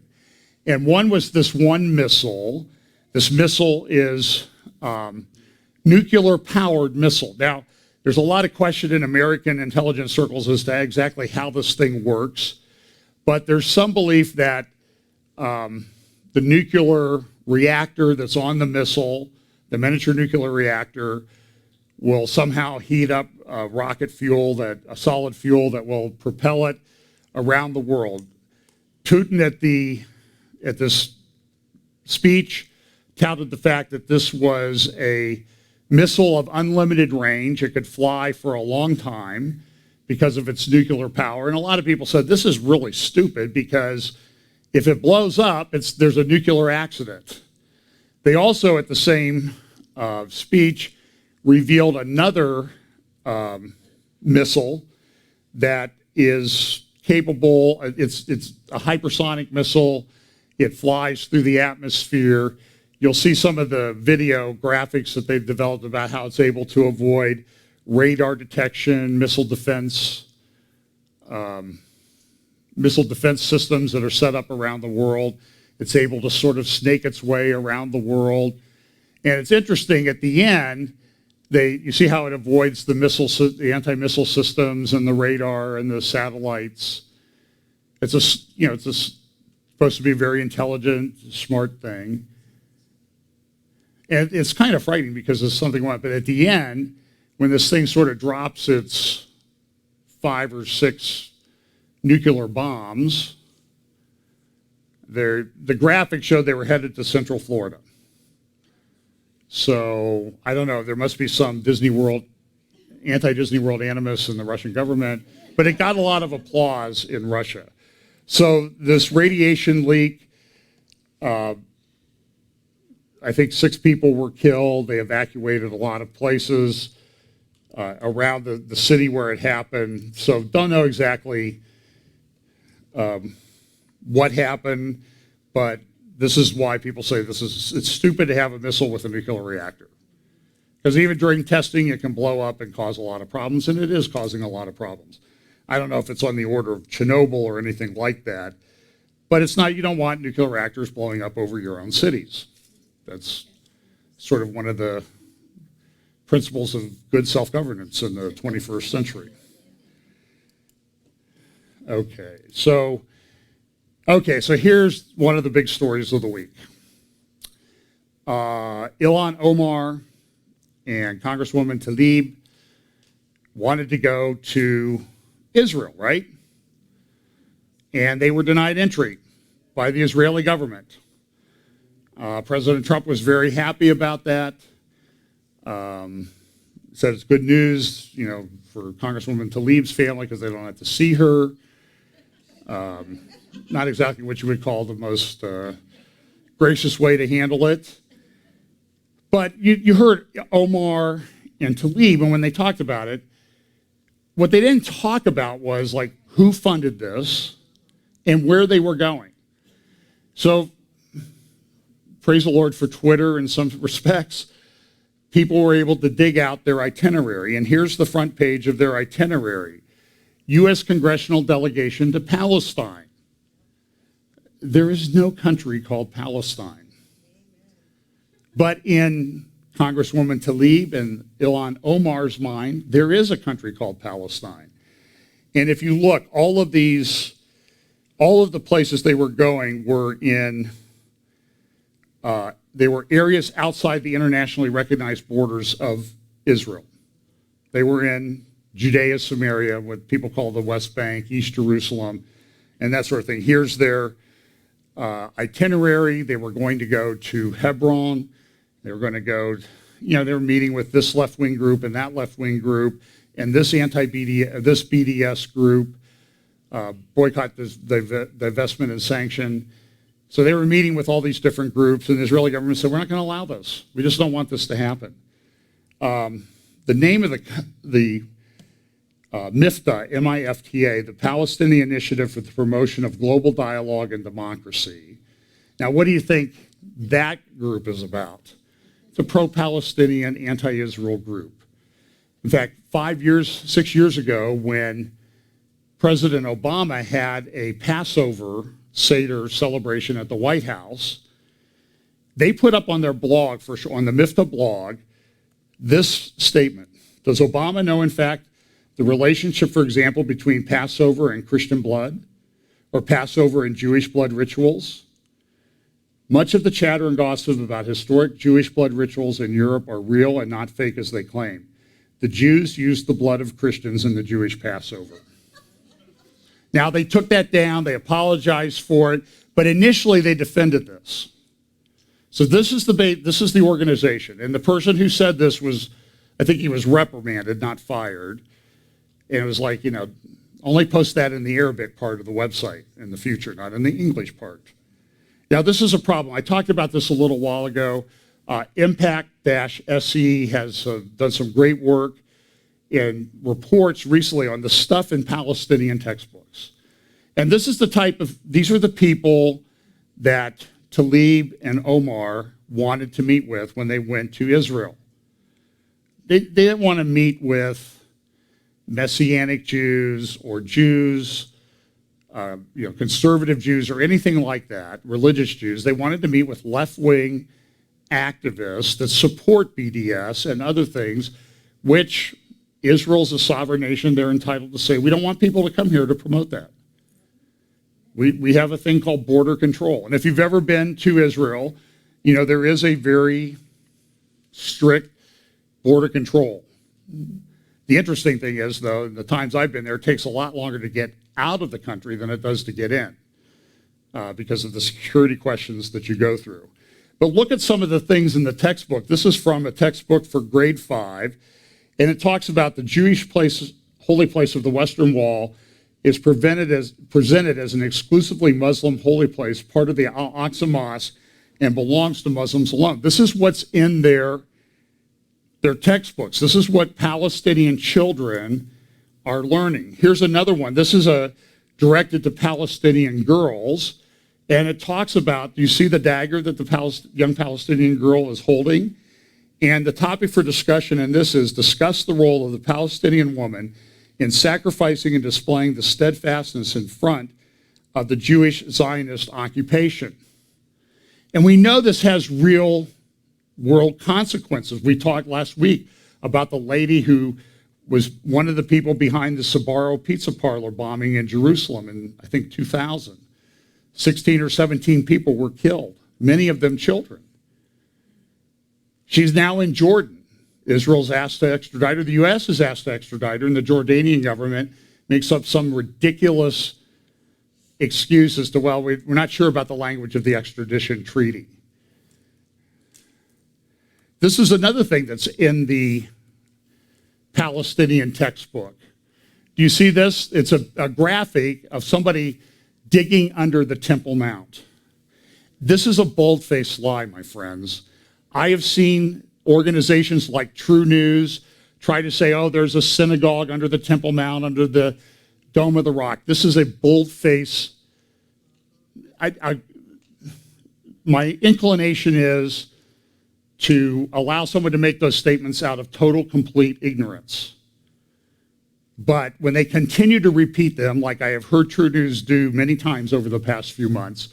And one was this one missile. This missile is nuclear-powered missile. Now, there's a lot of question in American intelligence circles as to exactly how this thing works, but there's some belief that the nuclear reactor that's on the missile, the miniature nuclear reactor, will somehow heat up rocket fuel, a solid fuel that will propel it around the world. Putin at this speech touted the fact that this was a missile of unlimited range. It could fly for a long time because of its nuclear power. And a lot of people said this is really stupid because if it blows up, there's a nuclear accident. They also, at the same speech, revealed another missile that is capable. It's a hypersonic missile. It flies through the atmosphere. You'll see some of the video graphics that they've developed about how it's able to avoid radar detection, missile defense systems that are set up around the world. It's able to sort of snake its way around the world. And it's interesting, at the end, you see how it avoids the anti-missile systems and the radar and the satellites. It's supposed to be a very intelligent, smart thing. And it's kind of frightening because there's something wrong. But at the end, when this thing sort of drops its 5 or 6 nuclear bombs, the graphics showed they were headed to Central Florida. So I don't know. There must be some anti-Disney World animus in the Russian government. But it got a lot of applause in Russia. So this radiation leak, I think 6 people were killed. They evacuated a lot of places around the city where it happened. So don't know exactly what happened, but this is why people say it's stupid to have a missile with a nuclear reactor. Because even during testing, it can blow up and cause a lot of problems, and it is causing a lot of problems. I don't know if it's on the order of Chernobyl or anything like that, but it's not, you don't want nuclear reactors blowing up over your own cities. That's sort of one of the principles of good self-governance in the 21st century. Okay, so here's one of the big stories of the week. Ilhan Omar and Congresswoman Tlaib wanted to go to Israel, right? And they were denied entry by the Israeli government. President Trump was very happy about that. Said it's good news, for Congresswoman Tlaib's family because they don't have to see her. Not exactly what you would call the most gracious way to handle it. But you heard Omar and Tlaib, and when they talked about it, what they didn't talk about was like who funded this and where they were going. So praise the Lord for Twitter in some respects. People were able to dig out their itinerary, and here's the front page of their itinerary. U.S. congressional delegation to Palestine. There is no country called Palestine. But in Congresswoman Tlaib and Ilhan Omar's mind, there is a country called Palestine. And if you look, all of the places they were going were in, they were areas outside the internationally recognized borders of Israel. They were in Judea, Samaria, what people call the West Bank, East Jerusalem, and that sort of thing. Here's their itinerary. They were going to go to Hebron. They were going to go, they were meeting with this left-wing group and that left-wing group and this this BDS group, boycott, the divestment and sanction. So they were meeting with all these different groups, and the Israeli government said, we're not going to allow this. We just don't want this to happen. The name of the MIFTA, M-I-F-T-A, the Palestinian Initiative for the Promotion of Global Dialogue and Democracy. Now, what do you think that group is about? It's a pro-Palestinian, anti-Israel group. In fact, 6 years ago, when President Obama had a Passover Seder celebration at the White House, they put up on their blog, on the MIFTA blog, this statement. Does Obama know, in fact, the relationship, for example, between Passover and Christian blood, or Passover and Jewish blood rituals? Much of the chatter and gossip about historic Jewish blood rituals in Europe are real and not fake as they claim. The Jews used the blood of Christians in the Jewish Passover. Now, they took that down, they apologized for it, but initially they defended this. So this is the organization, and the person who said this was, I think he was reprimanded, not fired, and it was like, only post that in the Arabic part of the website in the future, not in the English part. Now, this is a problem. I talked about this a little while ago. Impact-SE has done some great work in reports recently on the stuff in Palestinian textbooks. And this is these are the people that Tlaib and Omar wanted to meet with when they went to Israel. They didn't want to meet with Messianic Jews or Jews, conservative Jews or anything like that, religious Jews. They wanted to meet with left-wing activists that support BDS and other things, which Israel's a sovereign nation. They're entitled to say, we don't want people to come here to promote that. We have a thing called border control. And if you've ever been to Israel, there is a very strict border control. The interesting thing is, though, in the times I've been there, it takes a lot longer to get out of the country than it does to get in because of the security questions that you go through. But look at some of the things in the textbook. This is from a textbook for grade 5, and it talks about the Jewish holy place of the Western Wall is presented as an exclusively Muslim holy place, part of the Al-Aqsa Mosque, and belongs to Muslims alone. This is what's in their textbooks. This is what Palestinian children are learning. Here's another one. This is directed to Palestinian girls, and it talks about, do you see the dagger that the young Palestinian girl is holding? And the topic for discussion in this is discuss the role of the Palestinian woman in sacrificing and displaying the steadfastness in front of the Jewish Zionist occupation. And we know this has real world consequences. We talked last week about the lady who was one of the people behind the Sbarro pizza parlor bombing in Jerusalem in, I think, 2000. 16 or 17 people were killed, many of them children. She's now in Jordan. Israel's asked to extradite her. The U.S. is asked to extradite her, and the Jordanian government makes up some ridiculous excuse as to, well, we're not sure about the language of the extradition treaty. This is another thing that's in the Palestinian textbook. Do you see this? It's a graphic of somebody digging under the Temple Mount. This is a bold-faced lie, my friends. I have seen organizations like True News try to say, oh, there's a synagogue under the Temple Mount, under the Dome of the Rock. This is a bold-faced. My inclination is to allow someone to make those statements out of total, complete ignorance. But when they continue to repeat them, like I have heard True News do many times over the past few months,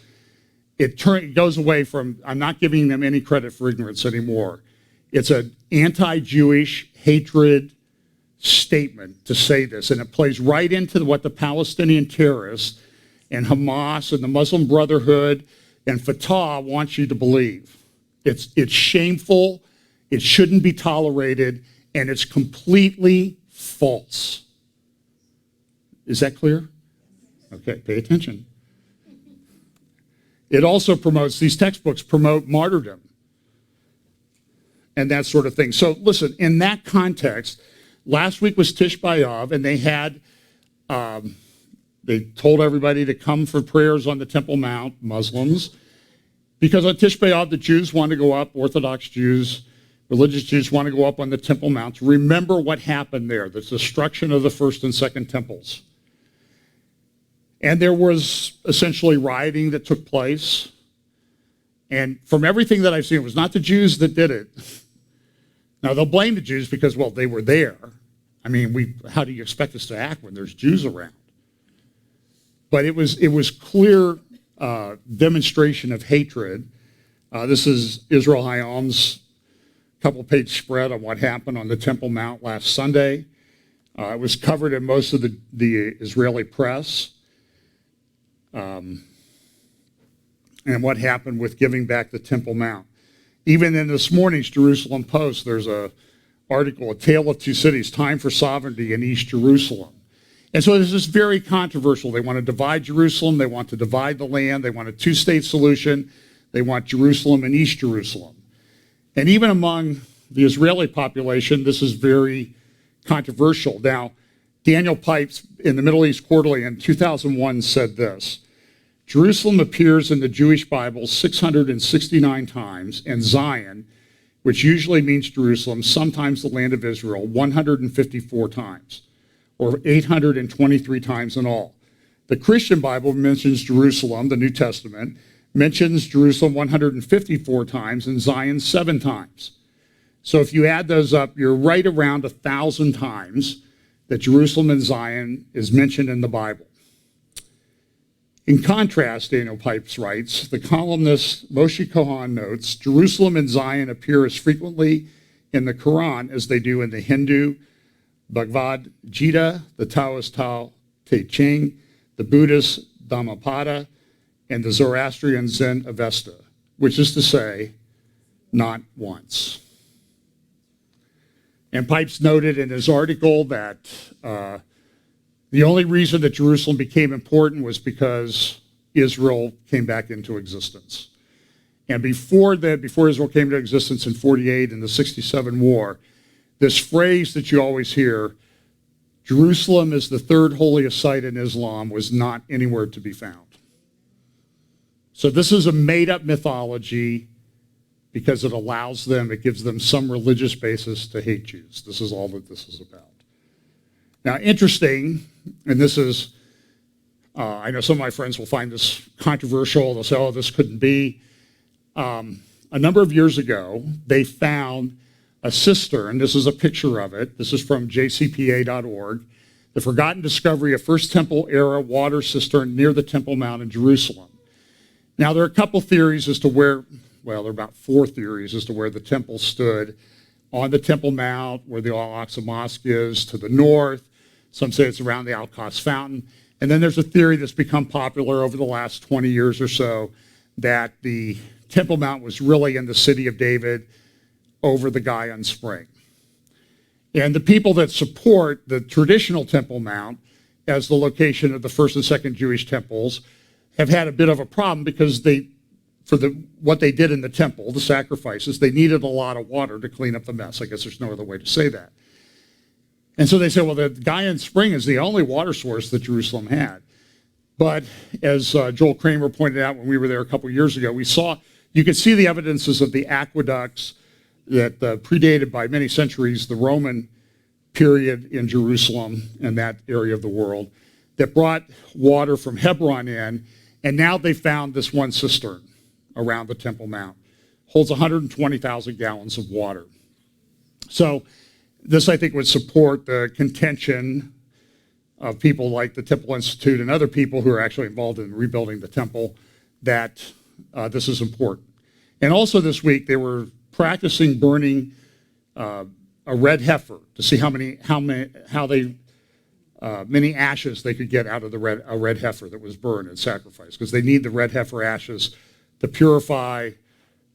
it goes away from, I'm not giving them any credit for ignorance anymore. It's an anti-Jewish hatred statement to say this, and it plays right into what the Palestinian terrorists and Hamas and the Muslim Brotherhood and Fatah want you to believe. It's shameful, it shouldn't be tolerated, and it's completely false. Is that clear? Okay, pay attention. It also promotes, these textbooks promote martyrdom and that sort of thing. So listen, in that context, last week was Tish B'Av, and they told everybody to come for prayers on the Temple Mount, Muslims, because on Tish B'Av, the Jews want to go up, Orthodox Jews, religious Jews want to go up on the Temple Mount to remember what happened there, the destruction of the first and second temples. And there was essentially rioting that took place. And from everything that I've seen, it was not the Jews that did it. Now, they'll blame the Jews because, well, they were there. I mean, how do you expect us to act when there's Jews around? But it was clear demonstration of hatred. This is Israel Hayam's couple-page spread on what happened on the Temple Mount last Sunday. It was covered in most of the Israeli press. And what happened with giving back the Temple Mount. Even in this morning's Jerusalem Post, there's an article, A Tale of Two Cities, Time for Sovereignty in East Jerusalem. And so this is very controversial. They want to divide Jerusalem. They want to divide the land. They want a two-state solution. They want Jerusalem and East Jerusalem. And even among the Israeli population, this is very controversial. Now, Daniel Pipes in the Middle East Quarterly in 2001 said this: Jerusalem appears in the Jewish Bible 669 times, and Zion, which usually means Jerusalem, sometimes the land of Israel, 154 times, or 823 times in all. The Christian Bible mentions Jerusalem, the New Testament, mentions Jerusalem 154 times and Zion 7 times. So if you add those up, you're right around 1,000 times that Jerusalem and Zion is mentioned in the Bible. In contrast, Daniel Pipes writes, the columnist Moshe Kohan notes, Jerusalem and Zion appear as frequently in the Quran as they do in the Hindu Bhagavad Gita, the Taoist Tao Te Ching, the Buddhist Dhammapada, and the Zoroastrian Zen Avesta, which is to say, not once. And Pipes noted in his article that the only reason that Jerusalem became important was because Israel came back into existence. And before Israel came into existence in 48 in the 67 war, this phrase that you always hear, Jerusalem is the third holiest site in Islam, was not anywhere to be found. So this is a made-up mythology because it allows them, it gives them some religious basis to hate Jews. This is all that this is about. Now, interesting, and this is, I know some of my friends will find this controversial. They'll say, oh, this couldn't be. A number of years ago, they found a cistern. This is a picture of it. This is from jcpa.org. The forgotten discovery of First Temple era water cistern near the Temple Mount in Jerusalem. Now, there are a couple theories as to where, well, there are about 4 theories as to where the temple stood. On the Temple Mount, where the Al-Aqsa Mosque is, to the north. Some say it's around the Al-Quds Fountain. And then there's a theory that's become popular over the last 20 years or so that the Temple Mount was really in the city of David over the Gaza Spring. And the people that support the traditional Temple Mount as the location of the first and second Jewish temples have had a bit of a problem because what they did in the temple, the sacrifices, they needed a lot of water to clean up the mess. I guess there's no other way to say that. And so they said, well, the Gaza Spring is the only water source that Jerusalem had. But as Joel Kramer pointed out when we were there a couple years ago, you could see the evidences of the aqueducts that predated by many centuries the Roman period in Jerusalem and that area of the world that brought water from Hebron in, and now they found this one cistern around the Temple Mount. Holds 120,000 gallons of water. So this, I think, would support the contention of people like the Temple Institute and other people who are actually involved in rebuilding the temple that this is important. And also this week, they were practicing burning a red heifer to see how many ashes they could get out of a red heifer that was burned and sacrificed, because they need the red heifer ashes to purify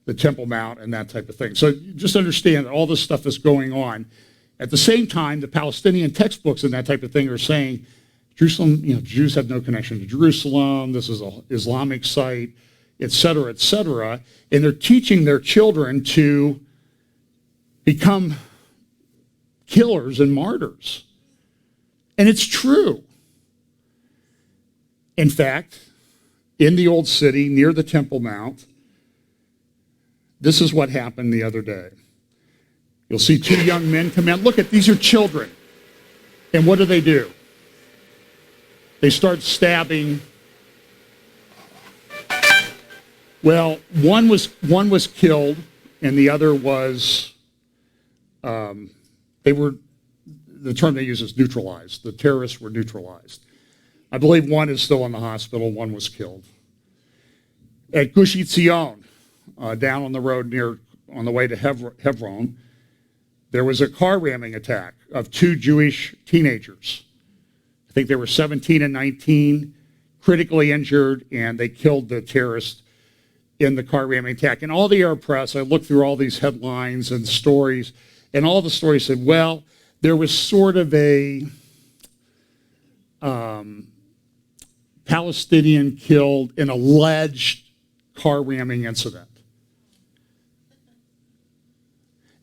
the Temple Mount and that type of thing. So just understand that all this stuff is going on. At the same time, the Palestinian textbooks and that type of thing are saying Jerusalem, Jews have no connection to Jerusalem, this is an Islamic site, et cetera, and they're teaching their children to become killers and martyrs. And it's true. In fact, in the old city near the Temple Mount, this is what happened the other day. You'll see 2 young men come in. Look, these are children. And what do? They start stabbing. Well, one was killed, and the other was, the term they use is neutralized. The terrorists were neutralized. I believe one is still in the hospital, one was killed. At Gush Etzion, down on the road on the way to Hebron, there was a car ramming attack of 2 Jewish teenagers. I think they were 17 and 19, critically injured, and they killed the terrorist in the car ramming attack. And all the Arab press, I looked through all these headlines and stories, and all the stories said, well, there was sort of a Palestinian killed in alleged car ramming incident.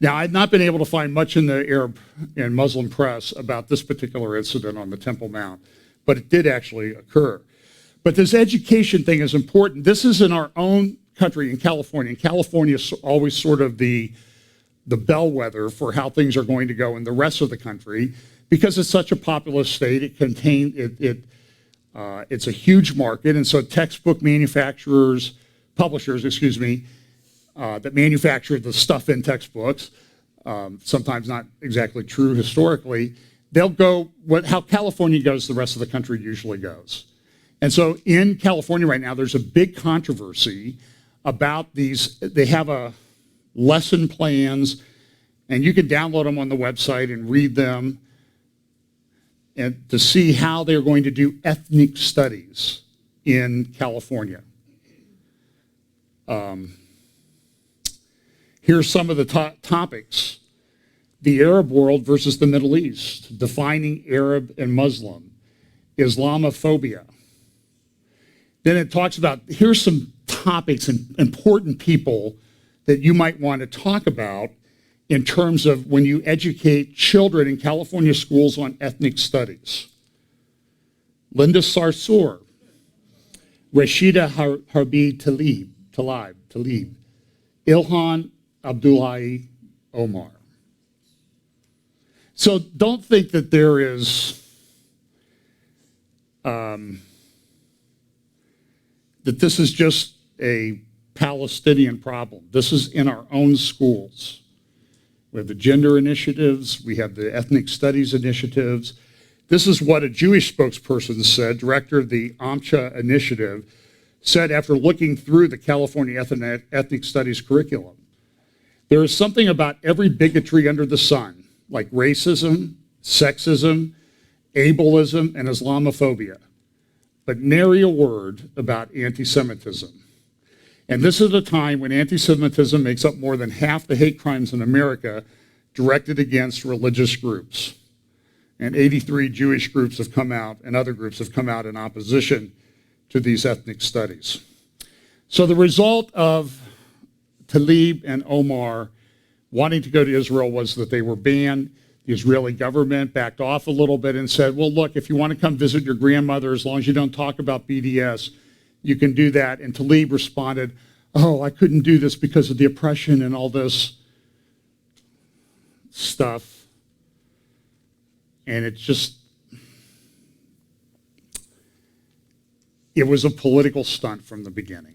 Now, I've not been able to find much in the Arab and Muslim press about this particular incident on the Temple Mount, but it did actually occur. But this education thing is important. This is in our own country, in California. And California is always sort of the bellwether for how things are going to go in the rest of the country, because it's such a populous state. It's a huge market, and so textbook publishers, that manufacture the stuff in textbooks, sometimes not exactly true historically, they'll go how California goes, the rest of the country usually goes. And so in California right now, there's a big controversy about these. They have lesson plans, and you can download them on the website and read them, and to see how they're going to do ethnic studies in California. Here's some of the topics. The Arab world versus the Middle East, defining Arab and Muslim, Islamophobia. Then it talks about, here's some topics and important people that you might want to talk about in terms of when you educate children in California schools on ethnic studies. Linda Sarsour, Rashida Harbi Talib, Ilhan Abdullahi Omar. So don't think that there is, that this is just a Palestinian problem. This is in our own schools. We have the gender initiatives, we have the ethnic studies initiatives. This is what a Jewish spokesperson said, director of the AMCHA initiative, said after looking through the California ethnic studies curriculum. There is something about every bigotry under the sun, like racism, sexism, ableism, and Islamophobia, but nary a word about anti-Semitism. And this is a time when anti-Semitism makes up more than half the hate crimes in America directed against religious groups. And 83 Jewish groups have come out, and other groups have come out in opposition to these ethnic studies. So the result of Talib and Omar wanting to go to Israel was that they were banned. The Israeli government backed off a little bit and said, well, look, if you want to come visit your grandmother, as long as you don't talk about BDS, you can do that. And Talib responded, oh, I couldn't do this because of the oppression and all this stuff. And it was a political stunt from the beginning.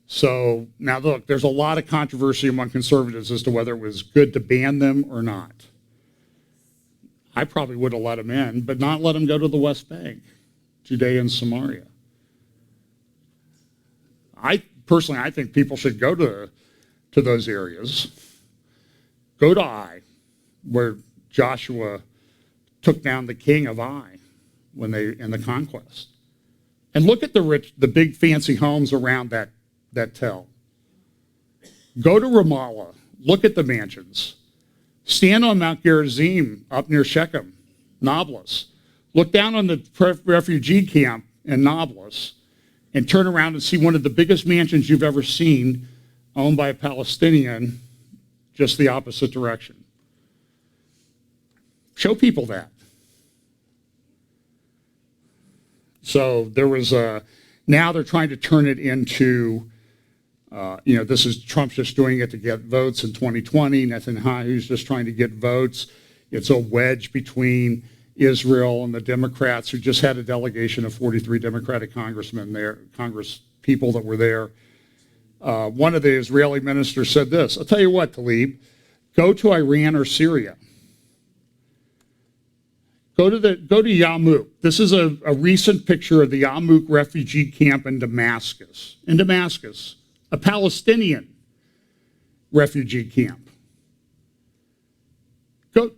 So now look, there's a lot of controversy among conservatives as to whether it was good to ban them or not. I probably would have let them in, but not let them go to the West Bank, Judea and Samaria. I think people should go to those areas. Go to Ai, where Joshua took down the king of Ai in the conquest. And look at the big fancy homes around that tell. Go to Ramallah, look at the mansions. Stand on Mount Gerizim up near Shechem, Nablus. Look down on the refugee camp in Nablus and turn around and see one of the biggest mansions you've ever seen owned by a Palestinian, just the opposite direction. Show people that. So there was now they're trying to turn it into, this is Trump's just doing it to get votes in 2020. Netanyahu's just trying to get votes. It's a wedge between Israel and the Democrats, who just had a delegation of 43 Democratic congressmen there, Congress people that were there. One of the Israeli ministers said this, I'll tell you what, Talib, go to Iran or Syria. Go to Yarmouk. This is a recent picture of the Yarmouk refugee camp in Damascus. A Palestinian refugee camp.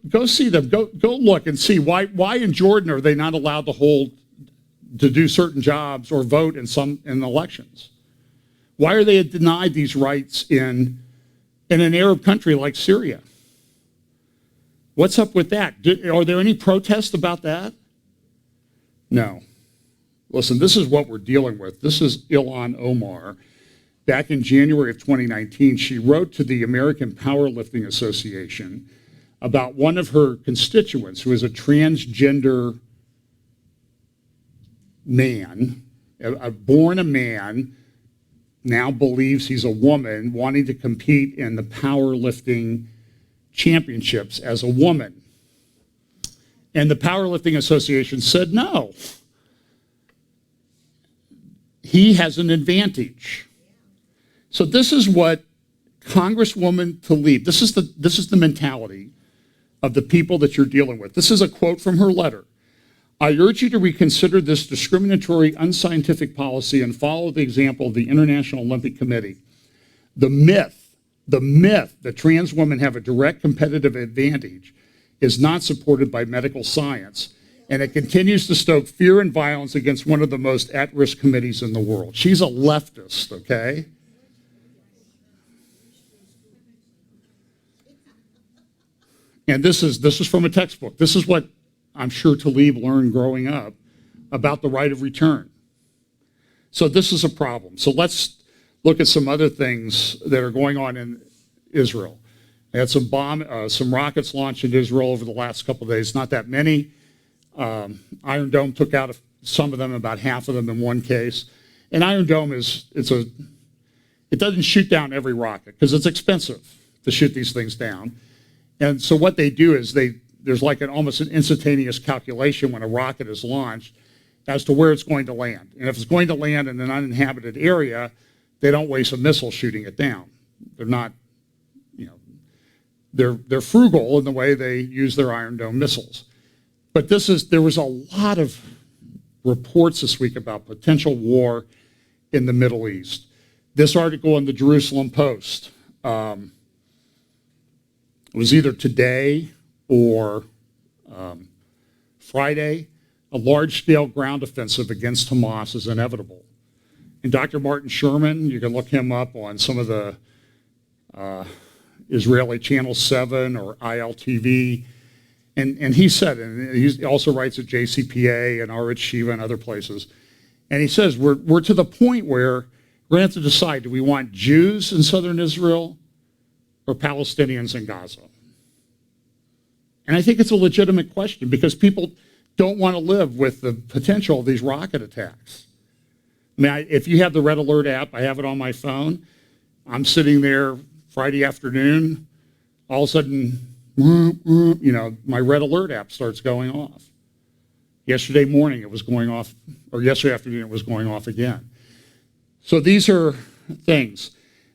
Go see them. Go look and see why in Jordan are they not allowed to do certain jobs or vote in elections? Why are they denied these rights in an Arab country like Syria? What's up with that? Are there any protests about that? No. Listen, this is what we're dealing with. This is Ilhan Omar. Back in January of 2019, she wrote to the American Powerlifting Association about one of her constituents who is a transgender man, born a man, now believes he's a woman, wanting to compete in the powerlifting championships as a woman. And the Powerlifting Association said no. He has an advantage. So this is what Congresswoman Talib, this is the mentality of the people that you're dealing with. This is a quote from her letter. I urge you to reconsider this discriminatory, unscientific policy and follow the example of the International Olympic Committee. The myth that trans women have a direct competitive advantage is not supported by medical science, and it continues to stoke fear and violence against one of the most at-risk committees in the world. She's a leftist, okay? And this is from a textbook. This is what I'm sure Talib learned growing up about the right of return. So this is a problem. So let's look at some other things that are going on in Israel. They had some rockets launched in Israel over the last couple of days. Not that many. Iron Dome took out some of them, about half of them in one case. An Iron Dome it doesn't shoot down every rocket because it's expensive to shoot these things down. And so what they do is there's like almost an instantaneous calculation when a rocket is launched as to where it's going to land. And if it's going to land in an uninhabited area, they don't waste a missile shooting it down. They're not, they're frugal in the way they use their Iron Dome missiles. But there was a lot of reports this week about potential war in the Middle East. This article in the Jerusalem Post, it was either today or Friday. A large-scale ground offensive against Hamas is inevitable. And Dr. Martin Sherman, you can look him up on some of the Israeli Channel 7 or ILTV, and he said, and he also writes at JCPA and Aretz Shiva and other places, and he says we're to the point where we're going to have to decide, do we want Jews in southern Israel or Palestinians in Gaza? And I think it's a legitimate question because people don't want to live with the potential of these rocket attacks. I mean, if you have the Red Alert app, I have it on my phone. I'm sitting there Friday afternoon, all of a sudden, my Red Alert app starts going off. Yesterday morning it was going off, or yesterday afternoon it was going off again. So these are things.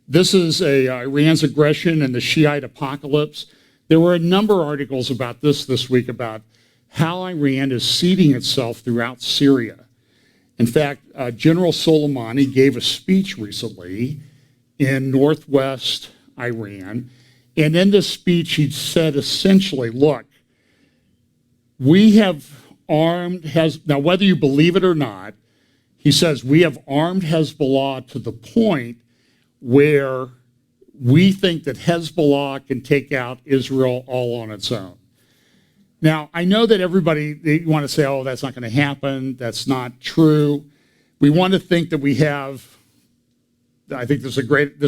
This is Iran's aggression and the Shiite apocalypse. There were a number of articles about this week about how Iran is seeding itself throughout Syria. In fact, General Soleimani gave a speech recently in northwest Iran, and in this speech he said essentially, look, we have armed now whether you believe it or not, he says we have armed Hezbollah to the point where we think that Hezbollah can take out Israel all on its own. Now, I know that they want to say, oh, that's not going to happen. That's not true. We want to think that we have, I think this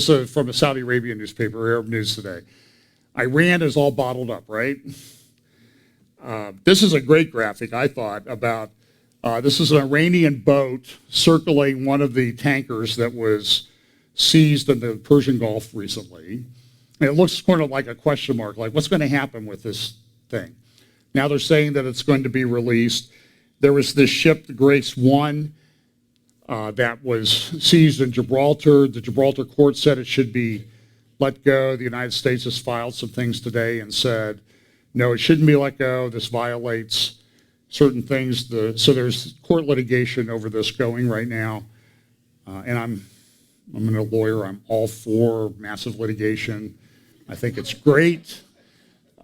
is from a Saudi Arabian newspaper, Arab News Today. Iran is all bottled up, right? This is a great graphic, I thought, about, this is an Iranian boat circling one of the tankers that was seized in the Persian Gulf recently. And it looks kind of like a question mark, like what's going to happen with this thing? Now they're saying that it's going to be released. There was this ship, the Grace 1, that was seized in Gibraltar. The Gibraltar court said it should be let go. The United States has filed some things today and said, no, it shouldn't be let go. This violates certain things. So there's court litigation over this going right now. And I'm a lawyer. I'm all for massive litigation. I think it's great.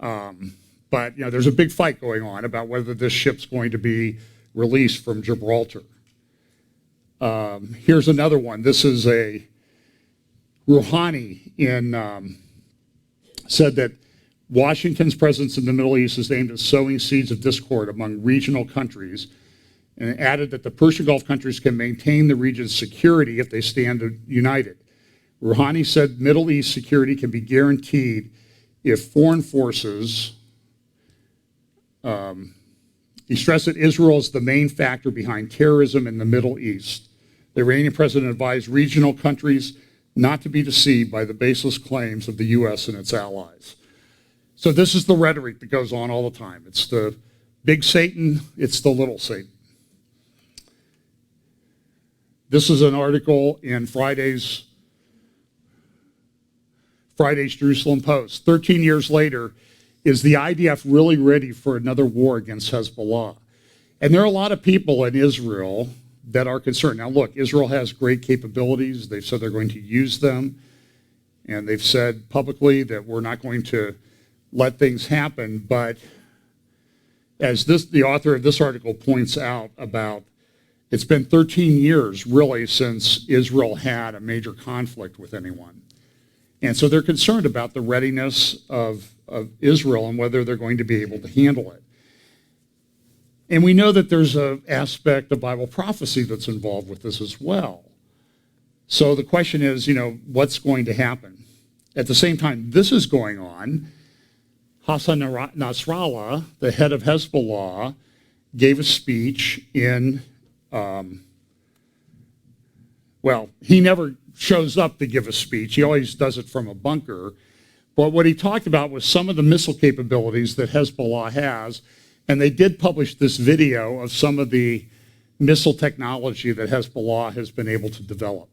But there's a big fight going on about whether this ship's going to be released from Gibraltar. Here's another one. This is a Rouhani said that Washington's presence in the Middle East is aimed at sowing seeds of discord among regional countries, and added that the Persian Gulf countries can maintain the region's security if they stand united. Rouhani said Middle East security can be guaranteed if foreign forces. He stressed that Israel is the main factor behind terrorism in the Middle East. The Iranian president advised regional countries not to be deceived by the baseless claims of the U.S. and its allies. So this is the rhetoric that goes on all the time. It's the big Satan, it's the little Satan. This is an article in Friday's Jerusalem Post. 13 years later, is the IDF really ready for another war against Hezbollah? And there are a lot of people in Israel that are concerned. Now look, Israel has great capabilities. They've said they're going to use them. And they've said publicly that we're not going to let things happen. But as the author of this article points out about, it's been 13 years really since Israel had a major conflict with anyone. And so they're concerned about the readiness of Israel and whether they're going to be able to handle it. And we know that there's an aspect of Bible prophecy that's involved with this as well. So the question is, what's going to happen? At the same time this is going on, Hassan Nasrallah, the head of Hezbollah, gave a speech in well, he never shows up to give a speech. He always does it from a bunker. But what he talked about was some of the missile capabilities that Hezbollah has, and they did publish this video of some of the missile technology that Hezbollah has been able to develop.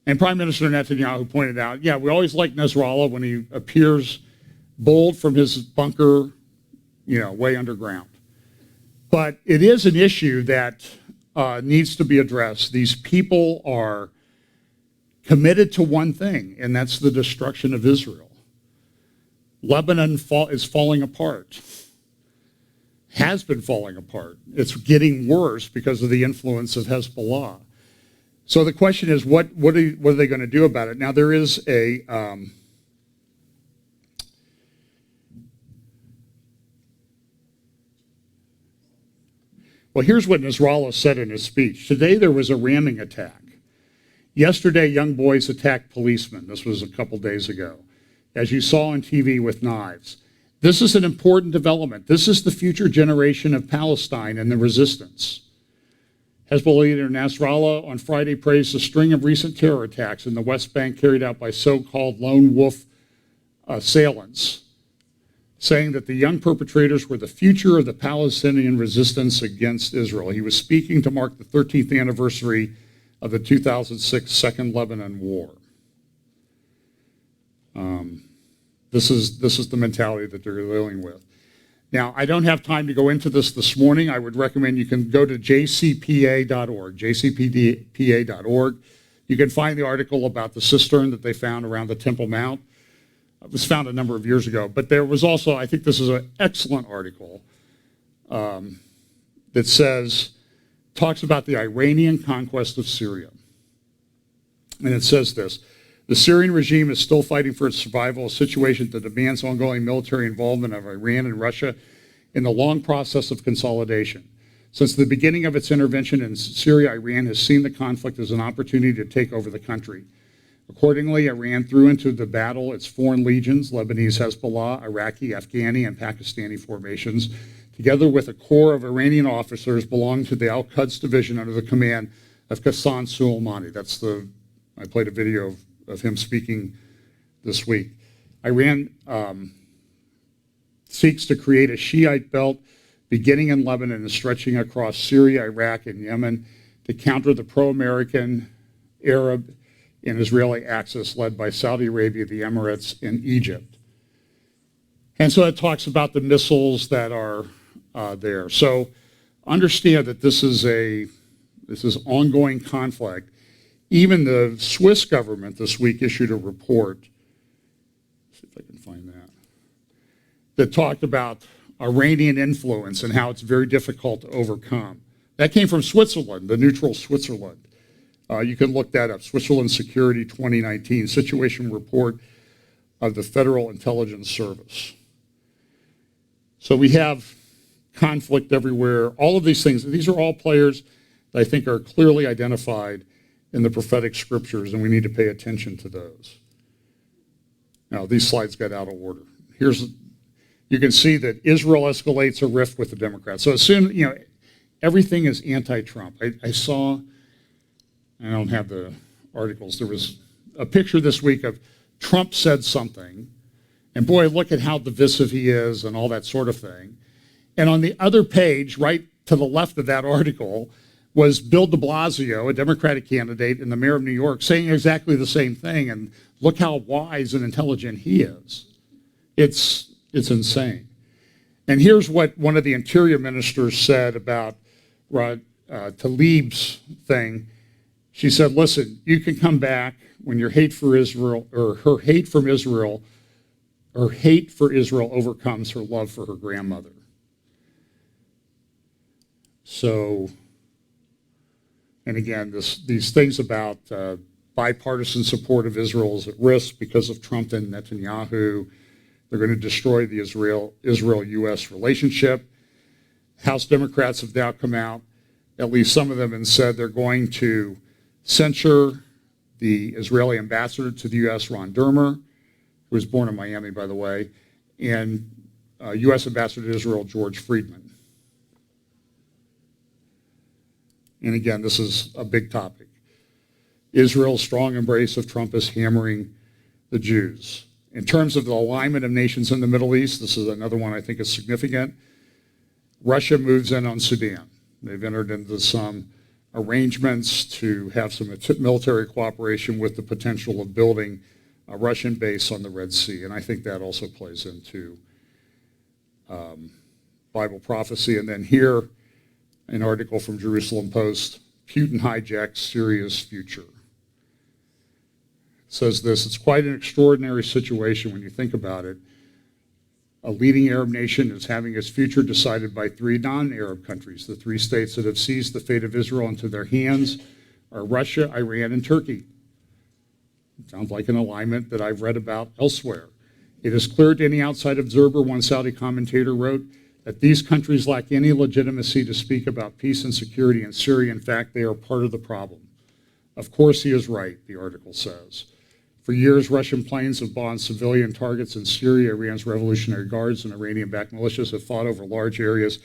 And Prime Minister Netanyahu pointed out, yeah, we always like Nasrallah when he appears bold from his bunker, way underground. But it is an issue that needs to be addressed. These people are committed to one thing, and that's the destruction of Israel. Lebanon is falling apart, has been falling apart. It's getting worse because of the influence of Hezbollah. So the question is, what are they going to do about it? Now, there is a well, here's what Nasrallah said in his speech. Today there was a ramming attack. Yesterday, young boys attacked policemen. This was a couple days ago, as you saw on TV with knives. This is an important development. This is the future generation of Palestine and the resistance. Hezbollah leader Nasrallah on Friday praised a string of recent terror attacks in the West Bank carried out by so-called lone wolf assailants, saying that the young perpetrators were the future of the Palestinian resistance against Israel. He was speaking to mark the 13th anniversary of the 2006 Second Lebanon War. This is the mentality that they're dealing with. Now, I don't have time to go into this morning. I would recommend you can go to jcpa.org, jcpa.org. You can find the article about the cistern that they found around the Temple Mount. It was found a number of years ago. But there was also, I think this is an excellent article that talks about the Iranian conquest of Syria. And it says this: the Syrian regime is still fighting for its survival, a situation that demands ongoing military involvement of Iran and Russia in the long process of consolidation. Since the beginning of its intervention in Syria, Iran has seen the conflict as an opportunity to take over the country. Accordingly, Iran threw into the battle its foreign legions, Lebanese Hezbollah, Iraqi, Afghani, and Pakistani formations, together with a corps of Iranian officers belonging to the Al-Quds division under the command of Qasem Soleimani. I played a video of him speaking this week. Iran seeks to create a Shiite belt beginning in Lebanon and stretching across Syria, Iraq, and Yemen to counter the pro-American Arab and Israeli axis led by Saudi Arabia, the Emirates, and Egypt. And so it talks about the missiles that are there. So understand that this is ongoing conflict. Even the Swiss government this week issued a report, let's see if I can find that talked about Iranian influence and how it's very difficult to overcome. That came from Switzerland, the neutral Switzerland. You can look that up, Switzerland Security 2019, Situation Report of the Federal Intelligence Service. So we have conflict everywhere. All of these things, these are all players that I think are clearly identified in the prophetic scriptures, and we need to pay attention to those. Now, these slides got out of order. You can see that Israel escalates a rift with the Democrats. So as soon, everything is anti-Trump. I saw, I don't have the articles, there was a picture this week of Trump said something, and boy, look at how divisive he is and all that sort of thing. And on the other page, right to the left of that article, was Bill de Blasio, a Democratic candidate and the mayor of New York, saying exactly the same thing. And look how wise and intelligent he is. It's insane. And here's what one of the interior ministers said about Tlaib's thing. She said, listen, you can come back when your hate for Israel, or her hate for Israel overcomes her love for her grandmother. So, and again, these things about bipartisan support of Israel is at risk because of Trump and Netanyahu. They're going to destroy the Israel-U.S. relationship. House Democrats have now come out, at least some of them, and said they're going to censure the Israeli ambassador to the U.S., Ron Dermer, who was born in Miami, by the way, and U.S. ambassador to Israel, George Friedman. And again, this is a big topic. Israel's strong embrace of Trump is hammering the Jews. In terms of the alignment of nations in the Middle East, this is another one I think is significant. Russia moves in on Sudan. They've entered into some arrangements to have some military cooperation with the potential of building a Russian base on the Red Sea. And I think that also plays into Bible prophecy. And then here, an article from Jerusalem Post, Putin hijacks Syria's future. It says this, it's quite an extraordinary situation when you think about it. A leading Arab nation is having its future decided by three non-Arab countries. The three states that have seized the fate of Israel into their hands are Russia, Iran, and Turkey. It sounds like an alignment that I've read about elsewhere. It is clear to any outside observer, one Saudi commentator wrote, that these countries lack any legitimacy to speak about peace and security in Syria. In fact, they are part of the problem. Of course he is right, the article says. For years, Russian planes have bombed civilian targets in Syria. Iran's Revolutionary Guards and Iranian-backed militias have fought over large areas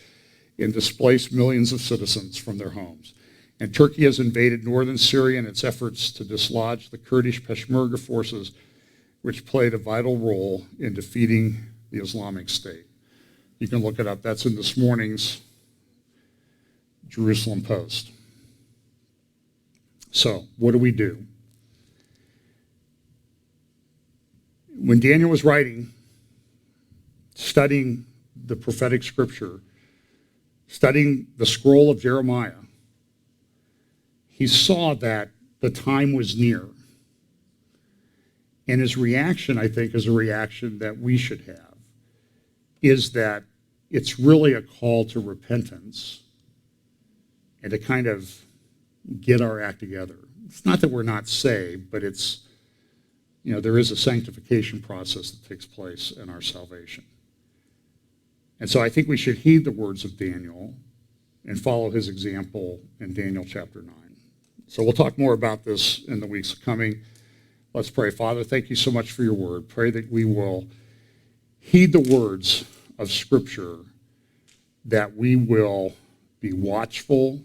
and displaced millions of citizens from their homes. And Turkey has invaded northern Syria in its efforts to dislodge the Kurdish Peshmerga forces, which played a vital role in defeating the Islamic State. You can look it up. That's in this morning's Jerusalem Post. So, what do we do? When Daniel was writing, studying the prophetic scripture, studying the scroll of Jeremiah, he saw that the time was near. And his reaction, I think, is a reaction that we should have, is that it's really a call to repentance and to kind of get our act together. It's not that we're not saved, but it's, there is a sanctification process that takes place in our salvation. And so I think we should heed the words of Daniel and follow his example in Daniel chapter 9. So we'll talk more about this in the weeks coming. Let's pray. Father, thank you so much for your word. Pray that we will heed the words of Scripture, that we will be watchful,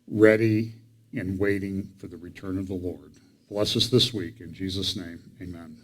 ready, and waiting for the return of the Lord. Bless us this week. In Jesus' name, amen.